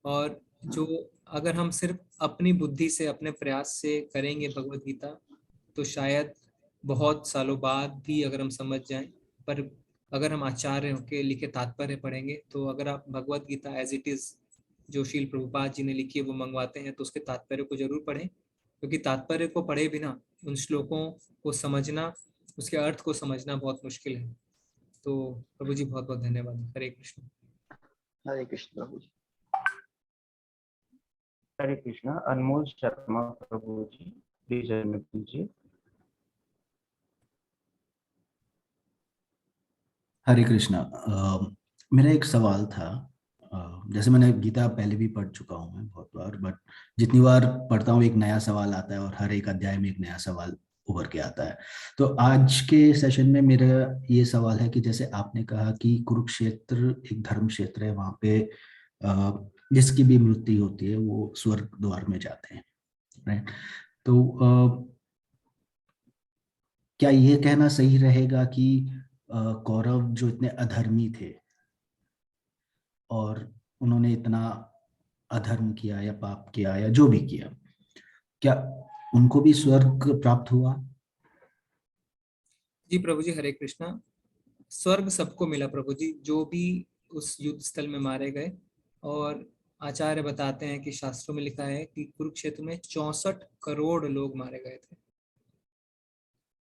और जो अगर हम सिर्फ अपनी बुद्धि से, अपने प्रयास से करेंगे भगवत गीता, तो शायद बहुत सालों बाद भी अगर हम समझ जाएं। पर अगर हम आचार्यों के लिखे तात्पर्य पढ़ेंगे, तो अगर आप Bhagavad Gita as it is जो शील प्रभुपाद जी ने लिखी है वो मंगवाते हैं, तो उसके तात्पर्य को जरूर पढ़ें, क्योंकि तात्पर्य को पढ़े बिना उन श्लोकों को समझना, उसके अर्थ को समझना बहुत मुश्किल है। तो प्रभु जी बहुत बहुत धन्यवाद। हरे कृष्ण। हरे कृष्ण प्रभु जी। हरे कृष्णा, अनमोल शर्मा प्रभु जी, प्लीज अनम्यूट कीजिए। हरे कृष्णा। मेरा एक सवाल था। जैसे मैंने गीता पहले भी पढ़ चुका हूँ मैं बहुत बार, बट जितनी बार पढ़ता हूँ एक नया सवाल आता है और हर एक अध्याय में एक नया सवाल उभर के आता है। तो आज के सेशन में मेरा ये सवाल है कि जैसे आपने कहा कि कुरुक्षेत्र एक धर्म क्षेत्र है, वहाँ पे जिसकी भी मृत्यु होती है वो स्वर्ग द्वार में जाते हैं, राइट? तो क्या ये कहना सही रहेगा कि कौरव जो इतने अधर्मी थे और उन्होंने इतना अधर्म किया या पाप किया या जो भी किया, क्या उनको भी स्वर्ग प्राप्त हुआ? जी प्रभु जी, हरे कृष्णा। स्वर्ग सबको मिला प्रभु जी, जो भी उस युद्ध स्थल में मारे गए। और आचार्य बताते हैं कि शास्त्रों में लिखा है कि कुरुक्षेत्र में 64 करोड़ लोग मारे गए थे।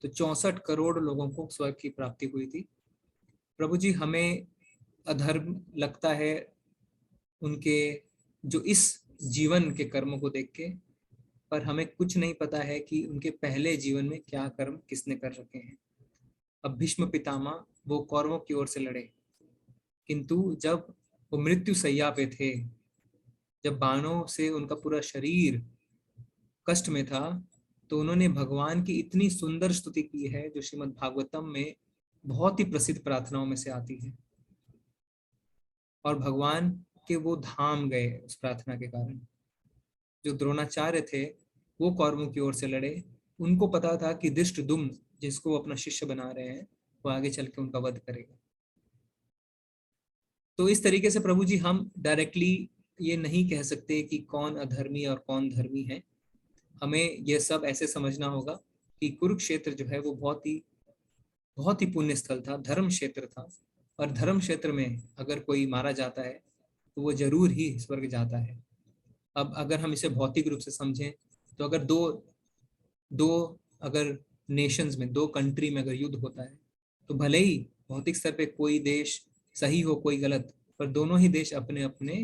तो 64 करोड़ लोगों को स्वर्ग की प्राप्ति हुई थी। प्रभु जी, हमें अधर्म लगता है उनके जो इस जीवन के कर्मों को देख के, पर हमें कुछ नहीं पता है कि उनके पहले जीवन में क्या कर्म किसने कर रखे हैं। अब भीष्म पितामह वो कौरवों की ओर से लड़े, किंतु जब वो मृत्यु शैया पे थे, जब बाणों से उनका पूरा शरीर कष्ट में था, तो उन्होंने भगवान की इतनी सुंदर स्तुति की है जो श्रीमद् भागवतम में बहुत ही प्रसिद्ध प्रार्थनाओं में से आती है। और भगवान के वो धाम गए उस प्रार्थना के कारण। जो द्रोणाचार्य थे वो कौरवों की ओर से लड़े, उनको पता था कि धृष्टद्युम्न जिसको वो अपना शिष्य बना रहे हैं वो आगे चल के उनका वध करेगा। तो इस तरीके से प्रभु जी हम डायरेक्टली ये नहीं कह सकते कि कौन अधर्मी और कौन धर्मी है। हमें यह सब ऐसे समझना होगा कि कुरुक्षेत्र जो है वो बहुत ही पुण्य स्थल था, धर्म क्षेत्र था। और धर्म क्षेत्र में अगर कोई मारा जाता है तो वो जरूर ही स्वर्ग जाता है। अब अगर हम इसे भौतिक रूप से समझें, तो अगर दो अगर नेशंस में, दो कंट्री में अगर युद्ध होता है, तो भले ही भौतिक स्तर पे कोई देश सही हो कोई गलत, पर दोनों ही देश अपने अपने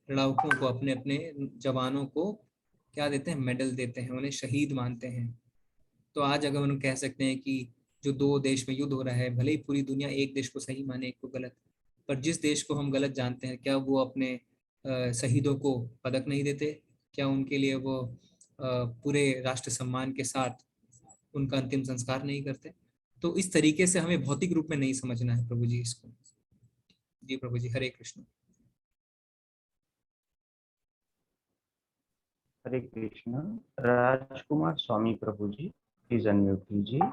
लड़ाकों को, अपने अपने जवानों को क्या देते हैं? मेडल देते हैं, उन्हें शहीद मानते हैं। तो आज अगर हम कह सकते हैं कि जो दो देश में युद्ध हो रहा है, भले ही पूरी दुनिया एक देश को सही माने एक को गलत, पर जिस देश को हम गलत जानते हैं, क्या वो अपने शहीदों को पदक नहीं देते? क्या उनके लिए वो पूरे राष्ट्र सम्मान के साथ उनका अंतिम संस्कार नहीं करते। तो इस तरीके से हमें भौतिक रूप में नहीं समझना है प्रभु जी इसको। जी प्रभु जी, हरे कृष्ण। हरे कृष्ण। राजकुमार स्वामी प्रभु जी, प्लीज अनम्यूट कीजिए।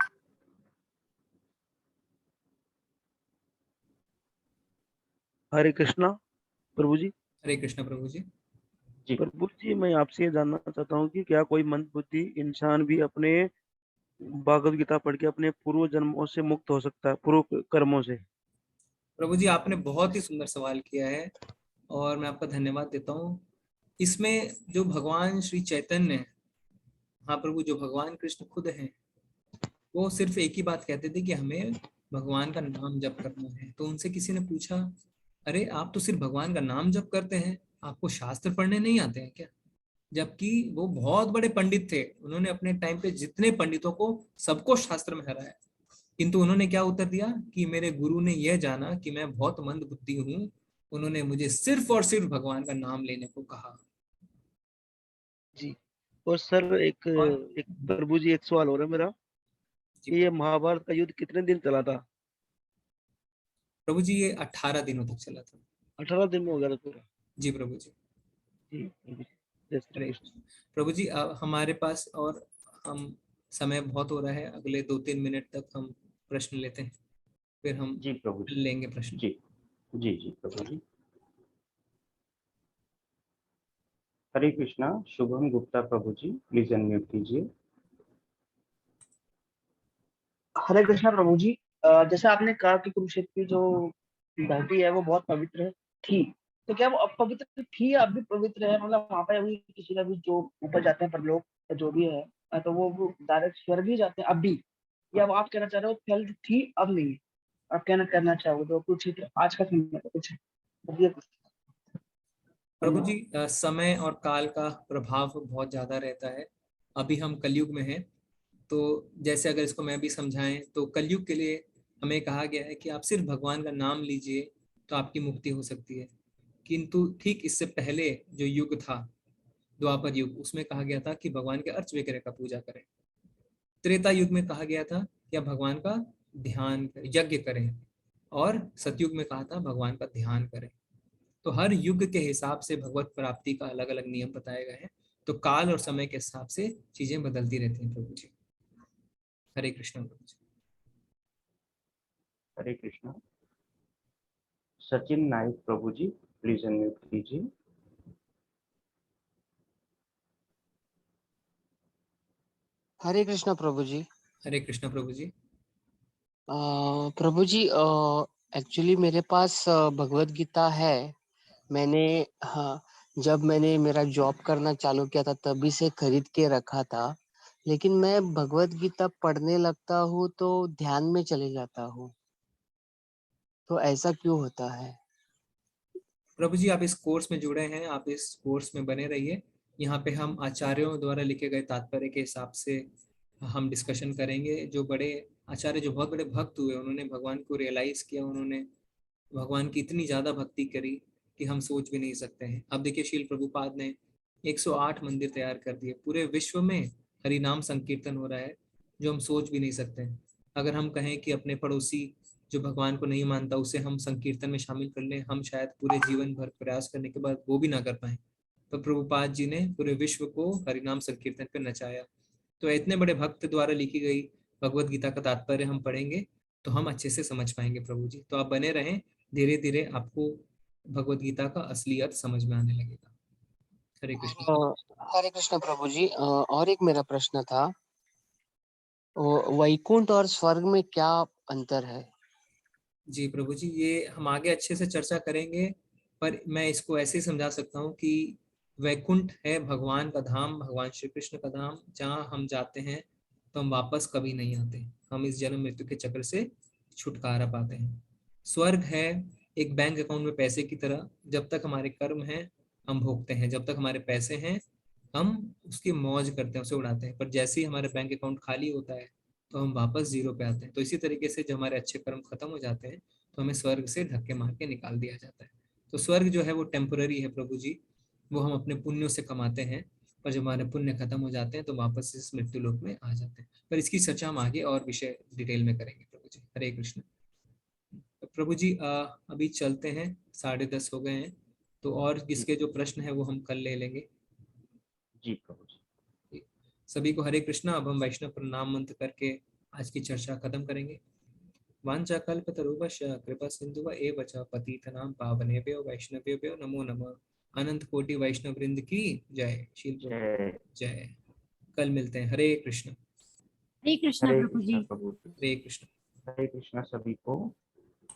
हरे कृष्णा प्रभु जी। हरे कृष्ण प्रभु जी। जी प्रभु जी, मैं आपसे ये जानना चाहता हूँ कि क्या कोई मंदबुद्धि इंसान भी अपने भागवत गीता पढ़ के अपने पूर्व जन्मों से मुक्त हो सकता है, पूर्व कर्मों से? प्रभु जी, आपने बहुत ही सुंदर सवाल किया है और मैं आपका धन्यवाद देता हूँ। इसमें जो भगवान श्री चैतन्य, हाँ प्रभु, जो भगवान कृष्ण खुद हैं, वो सिर्फ एक ही बात कहते थे कि हमें भगवान का नाम जप करना है। तो उनसे किसी ने पूछा, अरे आप तो सिर्फ भगवान का नाम जप करते हैं, आपको शास्त्र पढ़ने नहीं आते हैं क्या? जबकि वो बहुत बड़े पंडित थे, उन्होंने अपने टाइम पे जितने पंडितों को सबको शास्त्र में हराया, किंतु उन्होंने क्या उत्तर दिया कि मेरे गुरु ने यह जाना कि मैं बहुत मंद बुद्धि हूँ, उन्होंने मुझे सिर्फ और सिर्फ भगवान का नाम लेने को कहा। जी। और सर एक प्रभु जी, एक सवाल हो रहा है मेरा कि ये महाभारत का युद्ध कितने दिन चला था? प्रभु जी, ये 18 दिनों तक चला था। 18 दिन में हो गया था पूरा? जी प्रभु जी। जी प्रभु जी, जय श्री हरे कृष्ण। प्रभु जी, हमारे पास और हम समय बहुत हो रहा है, अगले 2-3 मिनट तक हम प्रश्न लेते हैं, फिर हम जी प्रभु जी, लेंगे प्रश्न। जी जी जी प्रभु जी। हरे कृष्णा। शुभम गुप्ता प्रभु जी, प्लीज अनम्यूट कीजिए। हरे कृष्णा प्रभु जी। जैसे आपने कहा कि कुरुक्षेत्र की जो धरती है वो बहुत पवित्र थी, तो क्या वो अब पवित्र थी या अब भी पवित्र है? मतलब वहां पर अभी किसी का भी जो ऊपर जाते हैं परलोक जो भी है, तो वो डायरेक्ट स्वर्ग ही जाते हैं अब भी, या वो आप कहना चाह रहे हो पहले थी अब नहीं? आप कहना करना चाहोगे तो कुरुक्षेत्र आज का समय कुछ प्रभु जी, समय और काल का प्रभाव बहुत ज्यादा रहता है। अभी हम कलयुग में हैं, तो जैसे अगर इसको मैं भी समझाएं तो कलयुग के लिए हमें कहा गया है कि आप सिर्फ भगवान का नाम लीजिए तो आपकी मुक्ति हो सकती है। किंतु ठीक इससे पहले जो युग था, द्वापर युग, उसमें कहा गया था कि भगवान के अर्च विग्रह का पूजा करें। त्रेता युग में कहा गया था कि आप भगवान का ध्यान यज्ञ करें, और सतयुग में कहा था भगवान का ध्यान करें। तो हर युग के हिसाब से भगवत प्राप्ति का अलग अलग नियम बताए गए हैं। तो काल और समय के हिसाब से चीजें बदलती रहती हैं प्रभु जी। हरे कृष्ण प्रभु जी। हरे कृष्णा। सचिन नाइक प्रभु जी, प्लीज अनम्यूट कीजिए। हरे कृष्णा प्रभु जी। हरे कृष्ण प्रभु जी। प्रभु जी, एक्चुअली मेरे पास भगवत गीता है। मैंने, हाँ, जब मैंने मेरा जॉब करना चालू किया था तभी से खरीद के रखा था, लेकिन मैं भगवत गीता पढ़ने लगता हूँ तो ध्यान में चले जाता हूँ, तो ऐसा क्यों होता है? प्रभु जी, आप इस कोर्स में जुड़े हैं, आप इस कोर्स में बने रहिए। यहाँ पे हम आचार्यों द्वारा लिखे गए तात्पर्य के हिसाब से हम डिस्कशन करेंगे। जो बड़े आचार्य, जो बहुत बड़े भक्त हुए, उन्होंने भगवान को रियलाइज किया, उन्होंने भगवान की इतनी ज्यादा भक्ति करी कि हम सोच भी नहीं सकते हैं। अब देखिए, शील प्रभुपाद ने 108 मंदिर तैयार कर दिए, पूरे विश्व में हरि नाम संकीर्तन हो रहा है, जो हम सोच भी नहीं सकते। अगर हम कहें कि अपने पड़ोसी जो भगवान को नहीं मानता उसे हम संकीर्तन में शामिल कर लें, हम शायद पूरे जीवन भर प्रयास करने के बाद वो भी ना कर पाए। तो प्रभुपाद जी ने पूरे विश्व को हरिनाम संकीर्तन पे नचाया। तो इतने बड़े भक्त द्वारा लिखी गई भगवत गीता का तात्पर्य हम पढ़ेंगे तो हम अच्छे से समझ पाएंगे प्रभु जी। तो आप बने रहें, धीरे धीरे आपको भगवत गीता का असली अर्थ समझ में आने लगेगा। हरे कृष्ण। हरे कृष्ण प्रभु जी। और एक मेरा प्रश्न था, वैकुंठ और स्वर्ग में क्या अंतर है? जी प्रभु जी, ये हम आगे अच्छे से चर्चा करेंगे, पर मैं इसको ऐसे ही समझा सकता हूँ कि वैकुंठ है भगवान का धाम, भगवान श्री कृष्ण का धाम, जहाँ हम जाते हैं तो हम वापस कभी नहीं आते, हम इस जन्म मृत्यु के चक्र से छुटकारा पाते हैं। स्वर्ग है एक बैंक अकाउंट में पैसे की तरह, जब तक हमारे कर्म हैं हम भोगते हैं, जब तक हमारे पैसे हैं हम उसकी मौज करते हैं, उसे उड़ाते हैं, पर जैसे ही हमारे बैंक अकाउंट खाली होता है तो हम वापस जीरो पे आते हैं। तो इसी तरीके से जब हमारे अच्छे कर्म खत्म हो जाते हैं तो हमें स्वर्ग से धक्के मार के निकाल दिया जाता है। तो स्वर्ग जो है वो टेम्पररी है प्रभु जी, वो हम अपने पुण्यों से कमाते हैं, पर जब हमारे पुण्य खत्म हो जाते हैं तो वापस इस मृत्यु लोक में आ जाते हैं। पर इसकी चर्चा हम आगे और विषय डिटेल में करेंगे प्रभु जी। हरे कृष्ण। प्रभु जी अभी चलते हैं, 10:30 हो गए हैं, तो और इसके जो प्रश्न है वो हम कल ले लेंगे। जी प्रभु जी। सभी को हरे कृष्णा। अब हम वैष्णव प्रणाम मंत्र करके आज की चर्चा खत्म करेंगे। वांछा कल्पतरुभ्यश्च कृपा सिंधु एव च पतितनां पावनेभ्यो वैष्णवेभ्यो नमो नमः। अनंत कोटि वैष्णव वृंद की जय। शील प्रभु जय। कल मिलते हैं। हरे कृष्ण। हरे कृष्णा हरे प्रभु जी। कृष्णा प्रभु जी। हरे कृष्ण। हरे कृष्णा सभी को।